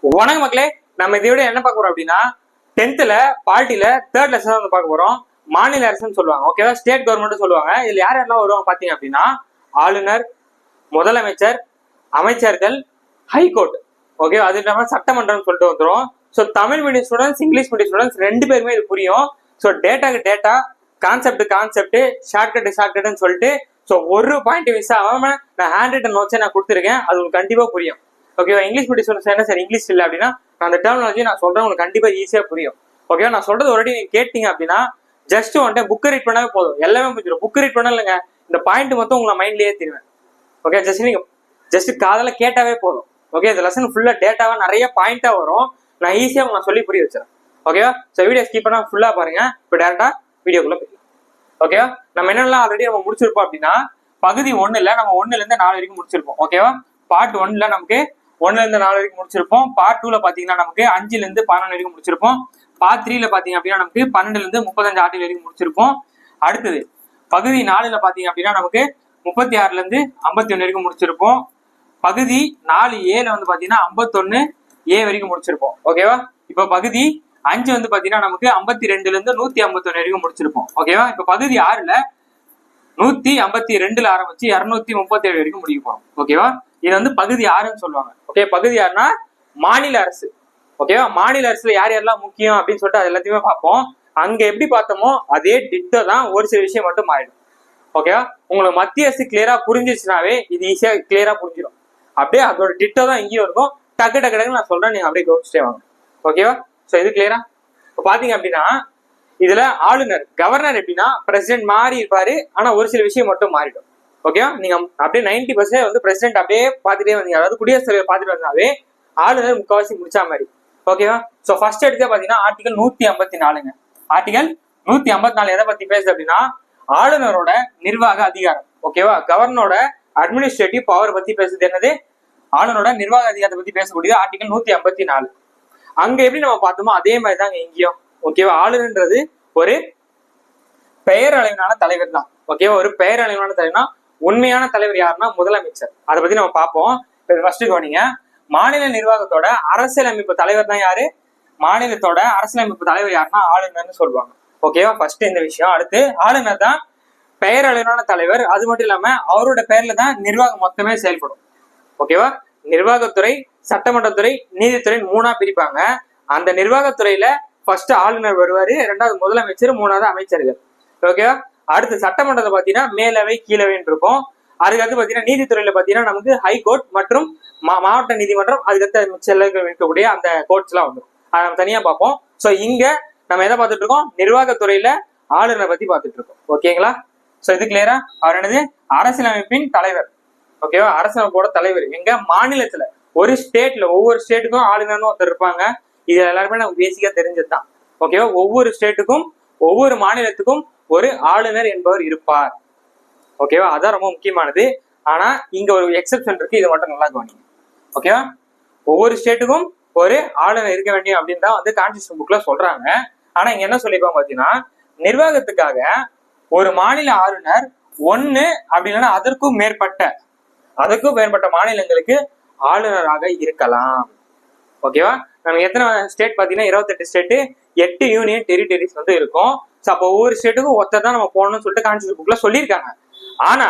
வணக்கம் மக்களே, நம்ம இதை விட என்ன பார்க்க போறோம் அப்படின்னா 10th பார்ட்டில 3rd லெசன் வந்து பார்க்க போறோம். மாநில அரசுன்னு சொல்லுவாங்க, ஓகேவா? ஸ்டேட் கவர்மெண்ட் சொல்லுவாங்க. இதுல யார் யாரெல்லாம் வருவாங்க பாத்தீங்க அப்படின்னா ஆளுநர், முதலமைச்சர், அமைச்சர்கள், ஹைகோர்ட், ஓகே. அது இல்லாம சட்டமன்றம் சொல்லிட்டு வந்துடும். So Tamil medium students, English medium students ரெண்டு பேருமே இது புரியும். ஸோ டேட்டாக்கு டேட்டா, கான்செப்ட், ஷார்ட்கட்னு சொல்லிட்டு ஸோ ஒரு பாயிண்ட் மிஸ் ஆகாம நான் ஹேண்ட் ரிட்டன் நோட்ஸை நான் கொடுத்துருக்கேன். அது உங்களுக்கு கண்டிப்பா புரியும், ஓகேவா? இங்கிலீஷ் மீடியம் ஸ்டூடெண்ட்ஸ் என்ன சார் இங்கிலீஷ் இல்லை அப்படின்னா நான் அந்த டெர்மினாலஜி நான் சொல்றேன், உங்களுக்கு கண்டிப்பா ஈஸியா புரியும், ஓகேவா? நான் சொல்றது ஒருவாட்டி நீங்க கேட்டீங்க அப்படின்னா ஜஸ்ட் வந்துட்டு புக் ரீட் பண்ணாவே போதும், எல்லாமே புரிஞ்சிடும். புக் ரீட் பண்ண இல்லைங்க, இந்த பாயிண்ட் மொத்தம் உங்களை மைண்ட்லயே தெரியும், ஓகே? ஜஸ்ட் காதல கேட்டாவே போதும், ஓகே? இந்த லெசன் ஃபுல்லா டேட்டாவா நிறைய பாயிண்டா வரும். நான் ஈஸியா உங்களுக்கு சொல்லி புரிய வச்சிடறேன், ஓகேவா? ஸோ வீடியோ ஸ்கிப் பண்ணா ஃபுல்லா பாருங்க. இப்போ டேரக்டா வீடியோக்குள்ள போயிடலாம், ஓகேவா? நம்ம என்னெல்லாம் ஆல்ரெடி நம்ம முடிச்சிருப்போம் அப்படின்னா பகுதி 1ல நம்ம 1ல இருந்து 4 வரைக்கும் முடிச்சிருப்போம், ஓகேவா? பார்ட் 1ல நமக்கு 1ல இருந்து 4 வரைக்கும் முடிச்சிருப்போம். பார்ட் 2ல பாத்தீங்கன்னா நமக்கு 5ல இருந்து 11 வரைக்கும் முடிச்சிருப்போம். பார்ட் 3ல பாத்தீங்க அப்படின்னா நமக்கு 12ல இருந்து 35 ஆர்டிகல் வரைக்கும் முடிச்சிருப்போம். அடுத்தது பகுதி 4ல பாத்தீங்க அப்படின்னா நமக்கு 36ல இருந்து 51 வரைக்கும் முடிச்சிருப்போம். பகுதி 4A வந்து பாத்தீங்கன்னா 51A வரைக்கும் முடிச்சிருப்போம், ஓகேவா? இப்ப பகுதி 5 வந்து பாத்தீங்கன்னா நமக்கு 52ல இருந்து 151 வரைக்கும் முடிச்சிருப்போம், ஓகேவா? இப்ப பகுதி 6ல 152ல ஆரம்பிச்சு 237 வரைக்கும் முடிக்க போறோம், ஓகேவா? இது வந்து பகுதி 6ன்னு சொல்லுவாங்க, ஓகே? பகுதி 6னா மாநில அரசு, ஓகேவா? மாநில அரசுல யார் யாரெல்லாம் முக்கியம் அப்படின்னு சொல்லிட்டு அது எல்லாத்தையுமே பார்ப்போம். அங்க எப்படி பார்த்தோமோ அதே டிட்டோ தான், ஒரு சில விஷயம் மட்டும் மாறிடும், ஓகேவா? உங்களுக்கு மத்திய அரசு கிளியரா புரிஞ்சிச்சுனாவே இது ஈஸியா கிளியரா புரிஞ்சிடும். அப்படியே அதோட டிட்டோ தான் இங்கேயும் இருக்கும். டக்கு டக்கு நான் சொல்றேன், நீங்க அப்படியே கவனிச்சுட்டே வாங்க, ஓகேவா? ஸோ இது கிளியரா? இப்போ பாத்தீங்க அப்படின்னா இதுல ஆளுநர், கவர்னர் எப்படின்னா பிரசிடென்ட் மாறி இருப்பாரு, ஆனா ஒரு சில விஷயம் மட்டும் மாறிடும், ஓகேவா? நீங்க அப்படியே 90% வந்து பிரசிடென்ட் அப்படியே பாத்துட்டே வந்தீங்க, அதாவது குடியரசுத் தலைவர் பாத்துட்டு வந்தாவே ஆளுநர் முக்கால்வாசி முடிச்சா மாதிரி, ஓகேவா? சோ ஃபர்ஸ்ட் எடுத்து பாத்தீங்கன்னா ஆர்டிகல் 154ங்க. ஆர்டிகல் 154 எதை பத்தி பேசுது அப்படின்னா ஆளுநரோட நிர்வாக அதிகாரம், ஓகேவா? கவர்னரோட அட்மினிஸ்ட்ரேட்டிவ் பவர் பத்தி பேசுது. என்னது? ஆளுநரோட நிர்வாக அதிகாரத்தை பத்தி பேசக்கூடியது ஆர்டிகல் 154. அங்க எப்படி நம்ம பார்த்தோமோ அதே மாதிரி தாங்க இங்கேயும், ஓகேவா? ஆளுநர்ன்றது ஒரு பெயர் அளவிலான தலைவர் தான், ஓகேவா? ஒரு பெயர் அளவிலான தலைவர்னா உண்மையான தலைவர் யாருன்னா முதலமைச்சர். அதை பத்தி நம்ம பார்ப்போம். ஃபர்ஸ்ட் கவனிங்க, மாநில நிர்வாகத்தோட அரசியலமைப்பு தலைவர் தான் யாரு? மாநிலத்தோட அரசியலமைப்பு தலைவர் யாருன்னா ஆளுநர்னு சொல்லுவாங்க, ஓகேவா? ஃபர்ஸ்ட் இந்த விஷயம். அடுத்து ஆளுநர் தான் பெயர் அளவிலான தலைவர். அது மட்டும் இல்லாம அவரோட பெயர்ல தான் நிர்வாகம் மொத்தமே செயல்படும், ஓகேவா? நிர்வாகத்துறை, சட்டமன்றத்துறை, நீதித்துறை 3ஆ பிரிப்பாங்க. அந்த நிர்வாகத்துறையில ஃபர்ஸ்ட் ஆளுநர் வருவாரு, 2வது முதலமைச்சர், 3வது அமைச்சர்கள், ஓகேவா? அடுத்து சட்டமன்றத்தை பாத்தீங்கன்னா மேலவை கீழவைன்னு இருக்கும். அதுக்கடுத்து பாத்தீங்கன்னா நீதித்துறையில பாத்தீங்கன்னா நமக்கு ஹைகோர்ட் மற்றும் மாவட்ட நீதிமன்றம், அதுக்கடுத்து மிச்சம் இருக்கக்கூடிய அந்த கோர்ட்ஸ் எல்லாம் வந்துடும். அதை நம்ம தனியா பார்ப்போம். ஸோ இங்க நம்ம எதை பார்த்துட்டு இருக்கோம்? நிர்வாகத்துறையில ஆளுநரை பத்தி பார்த்துட்டு இருக்கோம், ஓகேங்களா? ஸோ இது கிளியரா? அவர் என்னது? அரசியலமைப்பின் தலைவர், ஓகேவா? அரசியலமைப்போட தலைவர் எங்க மாநிலத்துல, ஒரு ஸ்டேட்ல, ஒவ்வொரு ஸ்டேட்டுக்கும் ஆளுநர்னு ஒருத்தர் இருப்பாங்க. இது எல்லாருமே நமக்கு பேசிக்கா தெரிஞ்சதுதான், ஓகேவா? ஒவ்வொரு ஸ்டேட்டுக்கும் ஒவ்வொரு மாநிலத்துக்கும் ஒரு ஆளுநர் என்பவர் இருப்பார், ஓகேவா? அதான் ரொம்ப முக்கியமானது. ஆனா இங்க ஒரு எக்ஸெப்ஷன் இருக்கு, இதை மட்டும் நல்லா கவனிங்க, ஓகேவா? ஒவ்வொரு ஸ்டேட்டுக்கும் ஒரு ஆளுநர் இருக்க வேண்டிய அப்படின்னு தான் வந்து கான்ஸ்டிடியூஷன் புக்ல சொல்றாங்க. ஆனா இங்க என்ன சொல்லிருப்பாங்க பாத்தீங்கன்னா நிர்வாகத்துக்காக ஒரு மாநில ஆளுநர் ஒண்ணு அப்படி இல்லைன்னா அதற்கும் மேற்பட்ட மாநிலங்களுக்கு ஆளுநராக இருக்கலாம், ஓகேவா? நம்ம எத்தனை ஸ்டேட் பாத்தீங்கன்னா 28 ஸ்டேட், 8 யூனியன் டெரிட்டரிஸ் வந்து இருக்கும். ஸோ அப்போ ஒவ்வொரு ஸ்டேட்டுக்கும் ஒருத்தர் தான் நம்ம போகணும்னு சொல்லிட்டு கான்ஸ்டிடியூஷன் புக்ல சொல்லியிருக்காங்க. ஆனா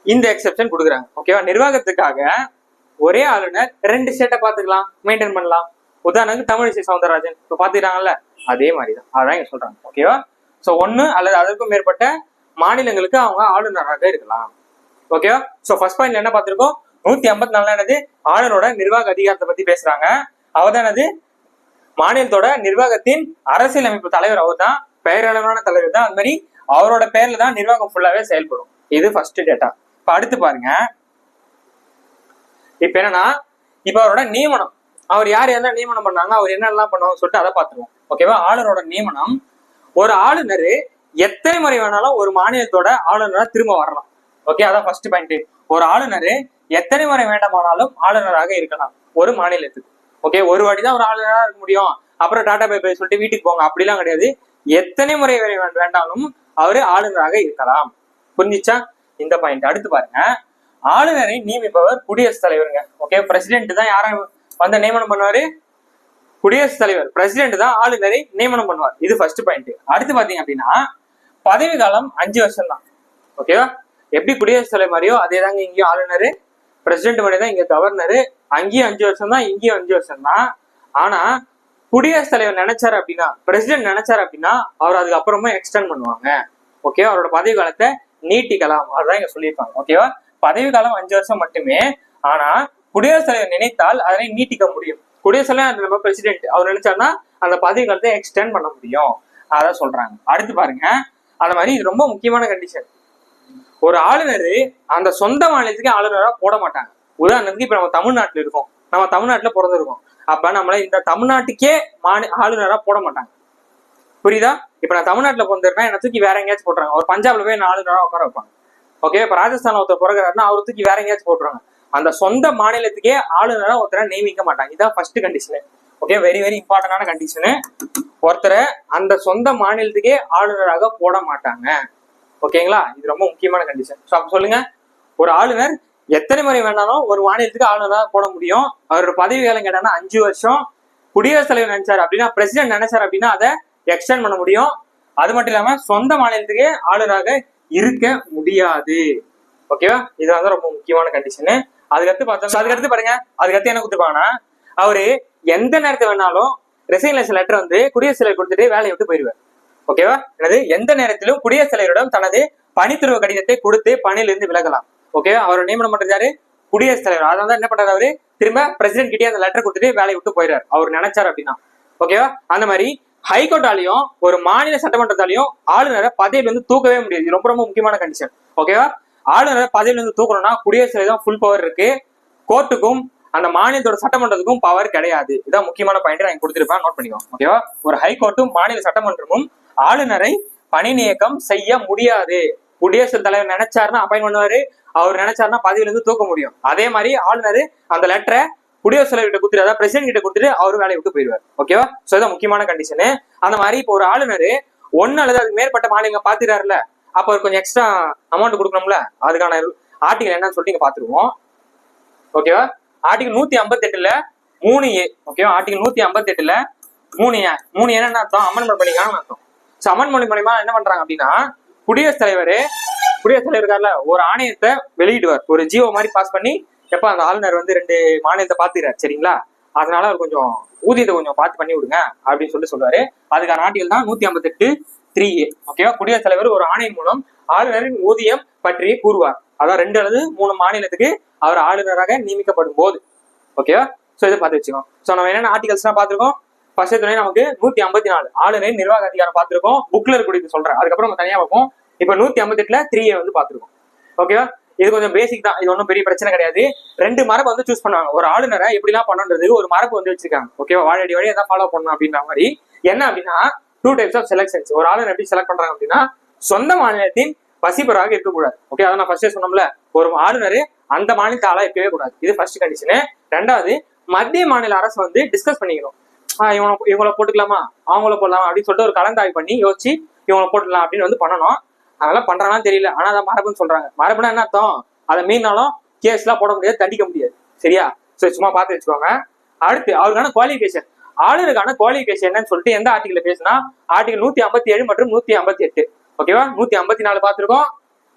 இந்த எக்ஸெப்ஷன் கொடுக்குறாங்க, ஓகேவா? நிர்வாகத்துக்காக ஒரே ஆளுநர் 2 ஸ்டேட்டை பாத்துக்கலாம், மெயின்டைன் பண்ணலாம். உதாரணத்துக்கு தமிழிசை சவுந்தரராஜன் இப்ப பாத்துக்கிறாங்கல்ல, அதே மாதிரிதான். அதான் இங்க சொல்றாங்க, ஓகேவா? ஸோ 1 அல்லது அதற்கும் மேற்பட்ட மாநிலங்களுக்கு அவங்க ஆளுநராக இருக்கலாம், ஓகேவா? ஸோ ஃபர்ஸ்ட் பாயிண்ட்ல என்ன பார்த்திருக்கோம்? 154 என்னது? ஆளுநரோட நிர்வாக அதிகாரத்தை பத்தி பேசுறாங்க. அவர் தான் என்னது? மாநிலத்தோட நிர்வாகத்தின் அரசியலமைப்பு தலைவர். அவர் தான் பெயரளவான தலைவர் தான். அது மாதிரி அவரோட பெயர்ல தான் நிர்வாகம் ஃபுல்லாவே செயல்படும். இது ஃபர்ஸ்ட் டேட்டா. இப்ப அடுத்து பாருங்க, இப்ப என்னன்னா இப்ப அவரோட நியமனம், அவர் யார் யாரெல்லாம் நியமனம் பண்ணாங்க, அவர் என்னெல்லாம் பண்ணுவாங்க சொல்லிட்டு அதை பார்த்துருவோம், ஓகேவா? ஆளுநரோட நியமனம், ஒரு ஆளுநர் எத்தனை முறை வேணாலும் ஒரு மாநிலத்தோட ஆளுநரா திரும்ப வரலாம், ஓகே? அதான் ஃபர்ஸ்ட் பாயிண்ட். ஒரு ஆளுநர் எத்தனை முறை வேண்டாமானாலும் ஆளுநராக இருக்கலாம் ஒரு மாநிலத்துக்கு, ஓகே? ஒரு வாட்டி தான் ஒரு ஆளுநரா இருக்க முடியும், அப்புறம் டாடா பை பை சொல்லிட்டு வீட்டுக்கு போங்க, அப்படிலாம் கிடையாது. எத்தனை முறை வேண்டாலும் அவரு ஆளுநராக இருக்கலாம். புரிஞ்சிச்சா இந்த பாயிண்ட்? அடுத்து பாருங்க, ஆளுநரை நியமிப்பவர் குடியரசுத் தலைவருங்க, ஓகே? பிரசிடென்ட் தான் யாரை வந்து நியமனம் பண்ணுவாரு? குடியரசுத் தலைவர், பிரசிடென்ட் தான் ஆளுநரை நியமனம் பண்ணுவார். இது ஃபர்ஸ்ட் பாயிண்ட். அடுத்து பாத்தீங்க அப்படின்னா பதவி காலம் 5 வருஷம் தான். ஓகேவா? எப்படி குடியரசுத் தலைவர் மாதிரியோ அதே தாங்க இங்கேயும் ஆளுநர், பிரசிடென்ட் மாதிரி தான் இங்க கவர்னர். அங்கேயும் 5 வருஷம் தான், இங்கேயும் 5 வருஷம் தான். ஆனா குடியரசுத் தலைவர் நினைச்சாரு அப்படின்னா, பிரசிடென்ட் நினைச்சாரு அப்படின்னா அவர் அதுக்கு அப்புறமா எக்ஸ்டெண்ட் பண்ணுவாங்க. ஓகேவா? அவரோட பதவி காலத்தை நீட்டிக்கலாம். அதுதான் இங்க சொல்லியிருப்பாங்க. ஓகேவா? பதவி காலம் 5 வருஷம் மட்டுமே. ஆனா குடியரசுத் தலைவர் நினைத்தால் அதனை நீட்டிக்க முடியும். குடியரசுத் தலைவர் நம்ம பிரசிடென்ட் அவர் நினைச்சாருன்னா அந்த பதவி காலத்தை எக்ஸ்டெண்ட் பண்ண முடியும். அதான் சொல்றாங்க. அடுத்து பாருங்க, அந்த மாதிரி இது ரொம்ப முக்கியமான கண்டிஷன். ஒரு ஆளுநர் அந்த சொந்த மாநிலத்துக்கு ஆளுநரா போட மாட்டாங்க. உதாரணத்துக்கு இப்ப நம்ம தமிழ்நாட்டுல இருக்கோம், நம்ம தமிழ்நாட்டுல பிறந்திருக்கோம். அப்ப நம்மள இந்த தமிழ்நாட்டுக்கே ஆளுநரா போட மாட்டாங்க. புரியுதா? இப்ப நான் தமிழ்நாட்டுல பிறந்திருக்கேன், என்ன தூக்கி வேற எங்கேயாச்சும் போட்டுறாங்க. ஒரு பஞ்சாப்ல போய் ஆளுநரா உட்கார வைப்பாங்க. ஓகே, இப்ப ராஜஸ்தான் ஒருத்தர் பிறகுறாருன்னா அவரை தூக்கி வேற எங்கேயாச்சும் போட்டுருவாங்க. அந்த சொந்த மாநிலத்துக்கே ஆளுநரா ஒருத்தரை நியமிக்க மாட்டாங்க. இதான் first condition. Okay, very very இம்பார்ட்டன்டான கண்டிஷனு. ஒருத்தரை அந்த சொந்த மாநிலத்துக்கே ஆளுநராக போட மாட்டாங்க. ஓகேங்களா? இது ரொம்ப முக்கியமான கண்டிஷன். ஸோ அப்ப சொல்லுங்க, ஒரு ஆளுநர் எத்தனை முறை வேணாலும் ஒரு மாநிலத்துக்கு ஆளுநராக போட முடியும். அவரோட பதவி காலம் கேட்டாங்கன்னா 5 வருஷம். குடியரசுத் தலைவர் நினைச்சாரு அப்படின்னா, பிரசிடென்ட் நினைச்சாரு அப்படின்னா அதை எக்ஸ்டெண்ட் பண்ண முடியும். அது மட்டும் இல்லாம சொந்த மாநிலத்துக்கே ஆளுநராக இருக்க முடியாது. ஓகேவா? இது வந்து ரொம்ப முக்கியமான கண்டிஷனு. அதுக்கடுத்து பார்த்தோம், அதுக்கடுத்து பாருங்க, அதுக்கடுத்து என்ன கொடுத்துருப்பாங்கன்னா, அவரு எந்த நேரத்தை வேணாலும் ரெசிக்னேஷன் லெட்டர் வந்து குடியரசுத் தலைவர் கொடுத்துட்டு வேலையை விட்டு போயிடுவார். ஓகேவா? அல்லது எந்த நேரத்திலும் குடியரசுத் தலைவரிடம் தனது பணித்துறவு கடிதத்தை கொடுத்து பணியிலிருந்து விலகலாம். ஓகேவா? அவர் நியமனம் பண்றாரு குடியரசுத் தலைவர். அதனால என்ன பண்றாரு, அவரு திரும்ப பிரசிடென்ட் கிட்டே அந்த லெட்டர் கொடுத்துட்டு வேலையை விட்டு போயிடுறாரு அவர் நினைச்சாரு அப்படின்னா. ஓகேவா? அந்த மாதிரி ஹைகோர்ட்டாலையும் ஒரு மாநில சட்டமன்றத்தாலையும் ஆளுநரை பதவியில இருந்து தூக்கவே முடியாது. இது ரொம்ப ரொம்ப முக்கியமான கண்டிஷன். ஓகேவா? ஆளுநரை பதவியில இருந்து தூக்கணும்னா குடியரசுத் தலைவர் தான் ஃபுல் பவர் இருக்கு. கோர்ட்டுக்கும் அந்த மாநிலத்தோட சட்டமன்றத்துக்கும் பவர் கிடையாது. இதான் முக்கியமான பாயிண்ட் நான் கொடுத்திருப்பேன், நோட் பண்ணிக்கோங்க. ஓகேவா? ஒரு ஹைகோர்ட்டும் மாநில சட்டமன்றமும் ஆளுநரை பணி நீக்கம் செய்ய முடியாது. குடியரசுத் தலைவர் நினைச்சாருன்னா அப்பாயின் பண்ணுவாரு, அவர் நினைச்சாருன்னா பதவியில இருந்து தூக்க முடியும். அதே மாதிரி ஆளுநர் அந்த லெட்டரை குடியரசுத் தலைவர் கிட்ட கொடுத்துட்டு, அதாவது பிரசிடென்ட் கிட்ட கொடுத்துட்டு அவரு வேலையை விட்டு போயிடுவார். ஓகேவா? சோ இதான் முக்கியமான கண்டிஷனு. அந்த மாதிரி இப்போ ஒரு ஆளுநர் ஒன்னு அல்லது அதுக்கு மேற்பட்ட மாநிலங்கள் பாத்துறாருல, அப்ப அவர் கொஞ்சம் எக்ஸ்ட்ரா அமௌண்ட் கொடுக்கணும்ல, அதுக்கான ஆர்டிகல் என்னன்னு சொல்லிட்டு இங்க பாத்துருவோம். ஓகேவா? ஆர்டிகல் 158ல 3A. ஓகேவா? ஆர்டிகல் 158ல 3A. 3A என்ன அர்த்தம்? அமெண்ட்மெண்ட் பண்ணிக்கான்னு அர்த்தம். சோ அமெண்ட்மெண்ட் மூலமா என்ன பண்றாங்க அப்படின்னா, குடியரசுத் தலைவர் இருக்காருல, ஒரு ஆணையத்தை வெளியிடுவார், ஒரு ஜியோ மாதிரி பாஸ் பண்ணி. எப்ப அந்த ஆளுநர் வந்து 2 மாநிலத்தை பாத்துக்கிறார், சரிங்களா? அதனால அவர் கொஞ்சம் ஊதியத்தை கொஞ்சம் பார்த்து பண்ணி விடுங்க அப்படின்னு சொல்லுவாரு. அதுக்கான ஆர்டிகல் தான் 158(3A). ஓகேவா? குடியரசுத் தலைவர் ஒரு ஆணையம் மூலம் ஆளுநரின் ஊதியம் பற்றி கூறுவார். அதான் 2 அல்லது 3 மாநிலத்துக்கு அவர் ஆளுநராக நியமிக்கப்படும் போது. ஓகேவா? சோ இதை பார்த்து வச்சுக்கோம். சோ நம்ம என்னென்ன ஆர்டிகல்ஸ் எல்லாம் பார்த்திருக்கோம். ஃபர்ஸ்ட் துணை நமக்கு 154 ஆளுநரின் நிர்வாக அதிகாரம் பார்த்திருக்கோம், புக்ல இருக்கக்கூடிய சொல்றேன். அதுக்கப்புறம் நம்ம தனியா பார்ப்போம். இப்ப 158ல 3A வந்து பார்த்திருக்கோம். ஓகேவா? இது கொஞ்சம் பேசிக் தான், இது ஒன்றும் பெரிய பிரச்சனை கிடையாது. 2 மரபு வந்து சூஸ் பண்ணுவாங்க. ஒரு ஆளுநரை எப்படிலாம் பண்ணணுன்றது ஒரு மரபு வந்து வச்சிருக்காங்க. ஓகேவா? வாழடி வழி எதாவது ஃபாலோ பண்ணணும் அப்படின்ற மாதிரி. என்ன அப்படின்னா 2 டைப்ஸ் ஆஃப் செலக்ஷன்ஸ். ஒரு ஆளுநர் எப்படி செலக்ட் பண்றாங்க அப்படின்னா, சொந்த மாநிலத்தின் வசிப்பராக இருக்கக்கூடாது. ஓகே, அதை நான் ஃபர்ஸ்டே சொன்னோம்ல, ஒரு ஆளுநர் அந்த மாநிலத்தை ஆளா இருக்கவே கூடாது. இது ஃபர்ஸ்ட் கண்டிஷனு. 2வது, மத்திய மாநில அரசு வந்து டிஸ்கஸ் பண்ணிக்கணும். இவங்களை போட்டுக்கலாமா, அவங்கள போடலாமா அப்படின்னு சொல்லிட்டு ஒரு கலந்தாய்வு பண்ணி யோசிச்சு இவங்களை போட்டுக்கலாம் அப்படின்னு வந்து பண்ணணும். அதெல்லாம் பண்றாங்கன்னு தெரியல, ஆனா அதை மரபுன்னு சொல்றாங்க. மரபுனா என்ன அர்த்தம்? அதை மீறினாலும் கேஸ் எல்லாம் போட முடியாது, தண்டிக்க முடியாது. சரியா? சோ சும்மா பார்த்து வச்சுக்கோங்க. அடுத்து அவருக்கான குவாலிஃபிகேஷன். ஆளுநருக்கான குவாலிஃபிகேஷன் என்னன்னு சொல்லிட்டு எந்த ஆர்டிகல் பேசினா, ஆர்டிகல் 157 மற்றும் 158. ஓகேவா? 154 பார்த்திருக்கோம்.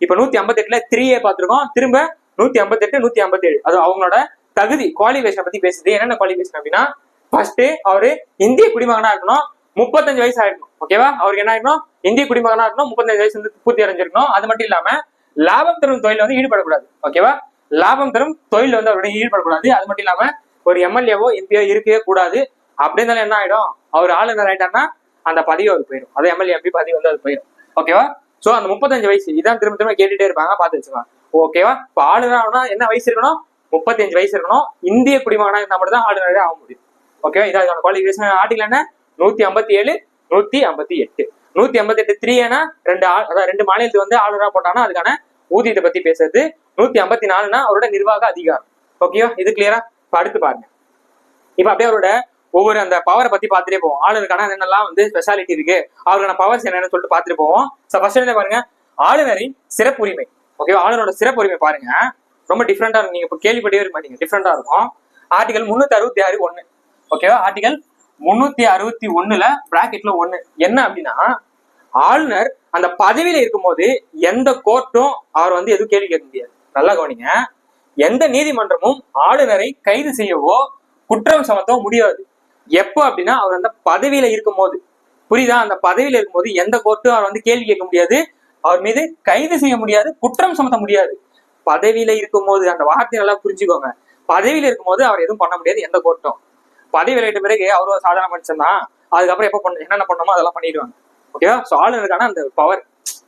இப்ப 158ல 3A பார்த்திருக்கோம். திரும்ப 158, 157 அது அவங்களோட தகுதி குவாலிஃபிகேஷன் பத்தி பேசுது. என்னென்ன குவாலிஃபிகேஷன் அப்படின்னா, ஃபர்ஸ்ட் அவரு இந்திய குடிமகனா இருக்கணும், 35 வயசு ஆயிருக்கணும். ஓகேவா? அவருக்கு என்ன ஆயிருக்கணும்? இந்திய குடிமகனா இருக்கணும், 35 வயசு வந்து பூர்த்தி அடைஞ்சிருக்கணும். அது மட்டும் இல்லாம லாபம் தரும் தொழில் வந்து ஈடுபடக்கூடாது. ஓகேவா? லாபம் தரும் தொழில் வந்து அவருடைய ஈடுபடக்கூடாது. அது மட்டும் இல்லாம ஒரு எம்எல்ஏவோ எம்பியோ இருக்கவே கூடாது. அப்படி இருந்தாலும் என்ன ஆயிடும், அவர் ஆளுநர் ஆயிட்டாருன்னா அந்த பதவி அவருக்கு போயிடும். அது எம்எல்ஏ எம்பி பதவி வந்து அது போயிடும். ஓகேவா? சோ அந்த 35 வயசு இதான் திரும்ப திரும்ப கேட்டுட்டே இருப்பாங்க, பார்த்து வச்சுக்கலாம். ஓகேவா? இப்போ ஆளுநர் என்ன வயசு இருக்கணும்? 35 வயசு இருக்கணும். இந்திய குடிமகனா இருந்தா மட்டும் தான் ஆளுநரே ஆக முடியும். ஓகேவா? இதான் குவாலிஃபிகேஷன். ஆர்டிகல் என்ன? 157, 158. 158 3ஏனா 2 மாநிலத்துக்கு வந்து ஆளுநரா போட்டானா அதுக்கான ஊதியத்தை பத்தி பேசுறது. 154னா அவரோட நிர்வாக அதிகாரம். ஓகேவா? இது கிளியரா? இப்ப அடுத்து பாருங்க. இப்ப அப்படியே அவரோட ஒவ்வொரு அந்த பவரை பத்தி பார்த்துட்டே போவோம். ஆளுநருக்கான என்னெல்லாம் வந்து ஸ்பெஷாலிட்டி இருக்கு, அவருக்கான பவர்ஸ் என்னன்னு சொல்லிட்டு பார்த்துட்டு போவோம். ஃபர்ஸ்ட் என்ன பாருங்க, ஆளுநரின் சிறப்புரிமை. ஓகேவா? ஆளுநரோட சிறப்புரிமை பாருங்க, ரொம்ப டிஃப்ரெண்டா இருக்கும். நீங்க இப்ப கேள்விப்பட்டே இருக்க மாட்டீங்க, டிஃப்ரெண்டா இருக்கும். ஆர்டிகல் 366(1). ஓகேவா? ஆர்டிகல் 361 பிராக்கெட்ல 1 என்ன அப்படின்னா, ஆளுநர் அந்த பதவியில இருக்கும்போது எந்த கோர்ட்டும் அவர் வந்து எதுவும் கேள்வி கேட்க முடியாது. நல்லா கவனிங்க. எந்த நீதிமன்றமும் ஆளுநரை கைது செய்யவோ குற்றம் சுமத்தவோ முடியாது. எப்போ அப்படின்னா அவர் அந்த பதவியில இருக்கும்போது. புரியுதா? அந்த பதவியில இருக்கும்போது எந்த கோர்ட்டும் அவர் வந்து கேள்வி கேட்க முடியாது, அவர் மீது கைது செய்ய முடியாது, குற்றம் சுமத்த முடியாது. பதவியில இருக்கும்போது, அந்த வார்த்தையை நல்லா புரிஞ்சுக்கோங்க. பதவியில இருக்கும்போது அவர் எதுவும் பண்ண முடியாது எந்த கோர்ட்டும். பதவி விலகிட்ட பிறகு அவர் ஒரு சாதாரண மனுஷன் தான். அதுக்கப்புறம் எப்ப என்னென்ன பண்ணணுமோ அதெல்லாம் பண்ணிடுவாங்க. ஓகேவா? சோ ஆளுநருக்கான அந்த பவர்.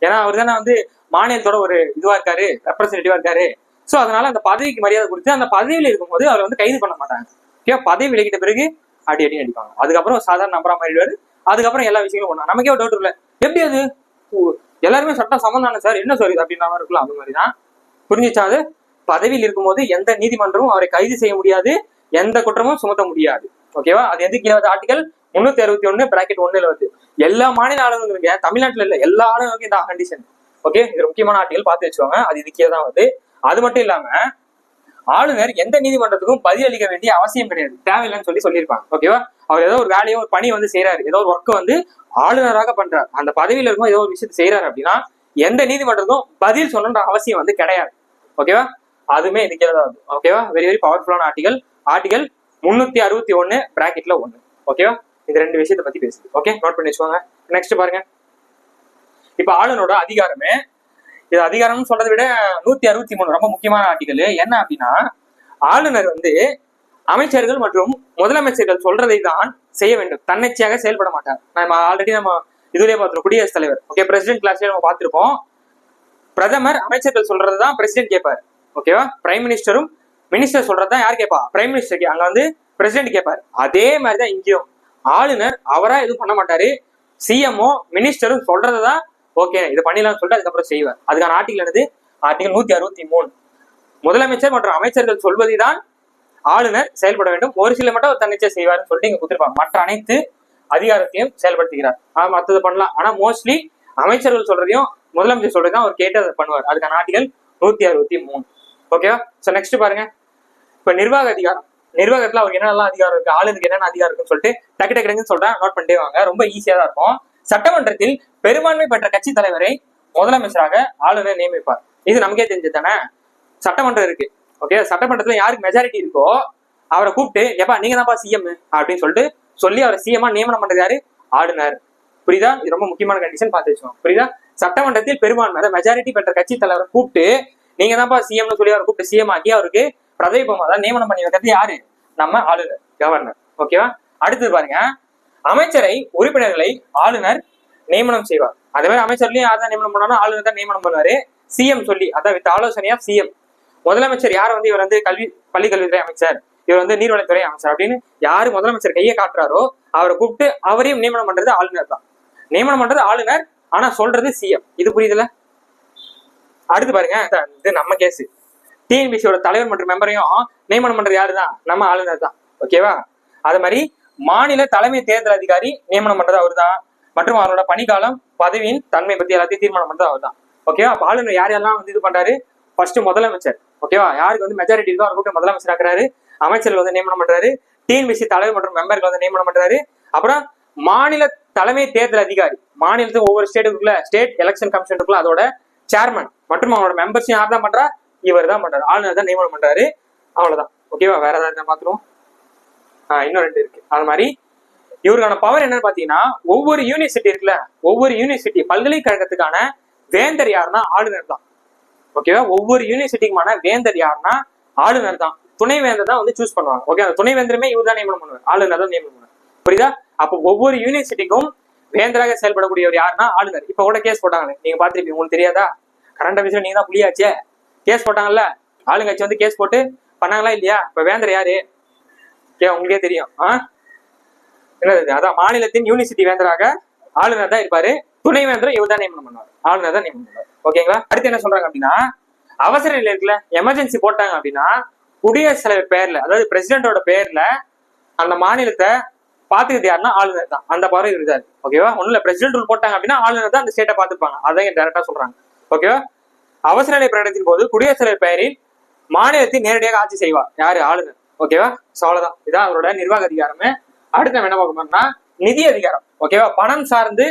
ஏன்னா அவர் தானே வந்து மாநிலத்தோட ஒரு இதுவா இருக்காரு, ரெப்ரஸன்டேட்டிவா இருக்காரு. சோ அதனால அந்த பதவிக்கு மரியாதை கொடுத்து அந்த பதவியில இருக்கும்போது அவர் வந்து கைது பண்ண மாட்டாங்க. ஓகேவா? பதவி விலகிட்ட பிறகு அடி அடிப்பாங்க. அதுக்கப்புறம் சாதாரண நபரா மாறிடுவாரு. அதுக்கப்புறம் எல்லா விஷயங்களும் பண்ணுவாங்க. நமக்கே ஒரு டவுட் இல்லை, எப்படி அது எல்லாருமே சட்டம் சமந்தானே சார், என்ன சார் இது அப்படின்ற மாதிரி இருக்கலாம். அந்த மாதிரிதான். புரிஞ்சிச்சா? அது பதவியில் இருக்கும்போது எந்த நீதிமன்றமும் அவரை கைது செய்ய முடியாது, எந்த குற்றமும் சுமத்த முடியாது. ஓகேவா? அது எதுக்கு ஆர்டிகல் 361 பிராக்கெட் 1 வருது. எல்லா மாநில ஆளுநர்களுக்கு, தமிழ்நாட்டுல இல்ல எல்லா ஆளுநருக்கும் இந்த கண்டிஷன். ஓகே, இது முக்கியமான ஆர்டிகல் பார்த்து வச்சுக்கோங்க. அது இதுக்கே தான் வருது. அது மட்டும் இல்லாம ஆளுநர் எந்த நீதிமன்றத்துக்கும் பதில் அளிக்க வேண்டிய அவசியம் கிடையாது, தேவையில்லைன்னு சொல்லியிருப்பாங்க. ஓகேவா? அவர் ஏதோ ஒரு வேலையோ ஒரு பணி வந்து செய்யறாரு, ஏதோ ஒரு ஒர்க் வந்து ஆளுநராக பண்றாரு, அந்த பதவியில இருக்கும் ஏதோ ஒரு விஷயத்தை செய்யறாரு அப்படின்னா எந்த நீதிமன்றத்துக்கும் பதில் சொல்லணுன்ற அவசியம் வந்து கிடையாது. ஓகேவா? அதுமே இதுக்கே தான் வருது. ஓகேவா? வெரி வெரி பவர்ஃபுல்லான ஆர்டிகல். ஆர்டிகல் 361 பிராக்கெட்ல 1. ஓகேவா? இந்த ரெண்டு விஷயத்தை பத்தி பேசுது. ஓகே, நோட் பண்ணி வச்சுக்கோங்க. நெக்ஸ்ட் பாருங்க. இப்ப ஆளுநரோட அதிகாரமே, இது அதிகாரம்னு சொல்றதை விட 163 ரொம்ப முக்கியமான ஆர்டிகல். என்ன அப்படின்னா, ஆளுநர் வந்து அமைச்சர்கள் மற்றும் முதலமைச்சர்கள் சொல்றதை தான் செய்ய வேண்டும், தன்னிச்சையாக செயல்பட மாட்டார். நம்ம ஆல்ரெடி நம்ம இதுலயே பார்த்துருக்கோம், குடியரசுத் தலைவர். ஓகே, பிரசிடென்ட் கிளாஸ்லயே நம்ம பார்த்திருப்போம். பிரதமர் அமைச்சர்கள் சொல்றதுதான் பிரசிடென்ட் கேட்பாரு. ஓகேவா? பிரைம் மினிஸ்டரும் மினிஸ்டர் சொல்றதுதான் யார் கேட்பா? Prime minister. அங்க வந்து பிரசிடென்ட் கேட்பாரு. அதே மாதிரிதான் இங்கேயும் ஆளுநர் அவரா எதுவும் பண்ண மாட்டாரு, சிஎம்ஓ மினிஸ்டரும் சொல்றதுதான் ஓகே இது பண்ணிடலாம்னு சொல்லிட்டு அதுக்கப்புறம் செய்வார். அதுக்கான ஆர்டிகல் என்னது? ஆர்டிகல் 163. முதலமைச்சர் மற்றும் அமைச்சர்கள் சொல்வதைதான் ஆளுநர் செயல்பட வேண்டும், ஒரு சில மட்டும் அவர் தன்னிச்சை செய்வார்னு சொல்லிட்டு இங்க கொடுத்திருப்பாங்க. மற்ற அனைத்து அதிகாரத்தையும் செயல்படுத்துகிறார். மற்றது பண்ணலாம், ஆனா மோஸ்ட்லி அமைச்சர்கள் சொல்றதையும் முதலமைச்சர் சொல்றதையும் அவர் கேட்டு அதை பண்ணுவார். அதுக்கான ஆர்டிகல் 163. ஓகேவா? சோ நெக்ஸ்ட் பாருங்க. இப்ப நிர்வாக அதிகாரம். நிர்வாகத்துல அவருக்கு என்னெல்லாம் அதிகாரம் இருக்கு, ஆளுநருக்கு என்னென்ன அதிகாரம் இருக்குன்னு சொல்லிட்டு டக்கு டக்குன்னு சொல்றேன், நோட் பண்ணிட்டே வாங்க. ரொம்ப ஈஸியா தான் இருக்கும். சட்டமன்றத்தில் பெரும்பான்மை பெற்ற கட்சி தலைவரை முதலமைச்சராக ஆளுநர் நியமிப்பார். இது நமக்கே தெரிஞ்சது தானே. சட்டமன்றம் இருக்கு. ஓகே, சட்டமன்றத்துல யாருக்கு மெஜாரிட்டி இருக்கோ அவரை கூப்பிட்டு எப்பா நீங்க தான்ப்பா சிஎம் அப்படின்னு சொல்லி அவரை சிஎம்மா நியமனம் பண்றது யாரு? ஆளுநர். புரியுதா? இது ரொம்ப முக்கியமான கண்டிஷன், பார்த்து வச்சோம். புரியுதா? சட்டமன்றத்தில் பெரும்பான்மை, அதாவது மெஜாரிட்டி பெற்ற கட்சி தலைவரை கூப்பிட்டு நீங்க தான்ப்பா சிஎம்னு சொல்லி அவரை கூப்பிட்டு சிஎம் ஆக்கி அவருக்கு பதவி பிரமாணம் நியமனம் பண்ணி வைக்கிறது யாரு? நம்ம ஆளுநர், கவர்னர். ஓகேவா? அடுத்தது பாருங்க, அமைச்சரை உறுப்பினர்களை ஆளுநர் நியமனம் செய்வார். அதே மாதிரி அமைச்சர்லயும் யார் தான் நியமனம் பண்ணாலும் ஆளுநர் தான் நியமனம் பண்ணுவாரு. சிஎம் சொல்லி, அதான் வித் ஆலோசனையா சிஎம். முதலமைச்சர் யார் வந்து இவர் வந்து பள்ளி கல்வித்துறை அமைச்சர், இவர் வந்து நீர்வளத்துறை அமைச்சர் அப்படின்னு யாரு முதலமைச்சர் கையை காட்டுறாரோ அவரை கூப்பிட்டு அவரையும் நியமனம் பண்றது ஆளுநர் தான். நியமனம் பண்றது ஆளுநர், ஆனா சொல்றது சிஎம். இது புரியுதுல? அடுத்து பாருங்க, இது நம்ம கேஸ். டிஎன்பிசியோட தலைவர் மற்றும் மெம்பரையும் நியமனம் பண்றது யாருதான்? நம்ம ஆளுநர் தான். ஓகேவா? அது மாதிரி மாநில தலைமை தேர்தல் அதிகாரி நியமனம் பண்றது அவர் தான். மற்றும் அவரோட பணிக்காலம், பதவியின் தன்மை பத்தி எல்லாத்தையும் தீர்மானம் பண்றது அவர் தான். ஓகேவா? அப்ப ஆளுநர் யாரெல்லாம் வந்து இது பண்றாரு? ஃபர்ஸ்ட் முதலமைச்சர். ஓகேவா? யாருக்கு வந்து மெஜாரிட்டி இருக்கோ அவர் கூப்பிட்டு முதலமைச்சர் ஆக்குறாரு. அமைச்சர்கள் வந்து நியமனம் பண்றாரு. டிஎன்பிசி தலைவர் மற்றும் மெம்பர்கள் வந்து நியமனம் பண்றாரு. அப்புறம் மாநில தலைமை தேர்தல் அதிகாரி, மாநிலத்துக்கு ஒவ்வொரு ஸ்டேட்டுக்குள்ள ஸ்டேட் எலெக்ஷன் கமிஷன் இருக்குல்ல, அதோட சேர்மன் மற்றும் அவரோட மெம்பர்ஸ் யார் தான் பண்றா? இவர் தான் பண்றாரு, ஆளுநர் தான் நியமனம் பண்றாரு. அவ்வளவுதான். ஓகேவா? வேற ஏதாவது பாத்துருவோம். இன்னும் 2 இருக்கு. அது மாதிரி இவருக்கான பவர் என்னன்னு பாத்தீங்கன்னா, ஒவ்வொரு யூனிவர்சிட்டி இருக்குல்ல, ஒவ்வொரு யூனிவர்சிட்டி பல்கலைக்கழகத்துக்கான வேந்தர் யாருன்னா ஆளுநர் தான். ஓகேவா? ஒவ்வொரு யூனிவர்சிட்டிக்குமான வேந்தர் யாருன்னா ஆளுநர் தான். துணை வேந்தர் தான் வந்து சூஸ் பண்ணுவாங்க. ஓகே, அந்த துணை வேந்தருமே இவர் தான் நியமனம் பண்ணுவார், ஆளுநர் தான் நியமனம் பண்ணுவார். புரியுதா? அப்போ ஒவ்வொரு யூனிவர்சிட்டிக்கும் வேந்தராக செயல்படக்கூடியவர் யாருன்னா ஆளுநர். இப்ப கூட கேஸ் போட்டாங்களே, நீங்க பாத்திருப்பீங்க, உங்களுக்கு தெரியாதா? கரண்ட் அஃபேர்ஸ்ல நீங்க தான் புள்ளியாச்சே. கேஸ் போட்டாங்கல்ல, ஆளுங்கட்சி வந்து கேஸ் போட்டு பண்ணாங்களா இல்லையா? இப்ப வேந்தர் யாரு? உங்களுக்கே தெரியும். என்னது? அதான் மாநிலத்தின் யூனிவர்சிட்டி வேந்தராக ஆளுநர் தான் இருப்பாரு. துணை வேந்தர் இவர் தான் நியமனம் பண்ணுவார், ஆளுநர் தான் நியமனம் பண்ணுவார். ஓகேங்களா? அடுத்து என்ன சொல்றாங்க அப்படின்னா, அவசர நிலை இருக்குல்ல, எமர்ஜென்சி போட்டாங்க அப்படின்னா குடியரசுத் தலைவர் பேர்ல, அதாவது பிரசிடென்டோட பேர்ல அந்த மாநிலத்தை பாத்துக்கிறது யாருன்னா ஆளுநர் தான். அந்த பவர் இருக்காது. ஓகேவா? ஒண்ணுல பிரசிடென்ட் ரூல் போட்டாங்க அப்படின்னா ஆளுநர் தான் அந்த ஸ்டேட்டை பாத்துப்பாங்க. அதான் டைரக்டா சொல்றாங்க. ஓகேவா? அவசர நிலை பிரகடனத்தின் போது குடியரசுத் தலைவர் பெயரில் மாநிலத்தை நேரடியாக ஆட்சி செய்வார் யாரு? ஆளுநர். ஓகேவா? சோ அவ்வளவுதான், இதான் அவரோட நிர்வாக அதிகாரமே. அடுத்து நம்ம என்ன பார்க்க போறோம்னா நிதி அதிகாரம். ஓகேவா? பணம் சார்ந்து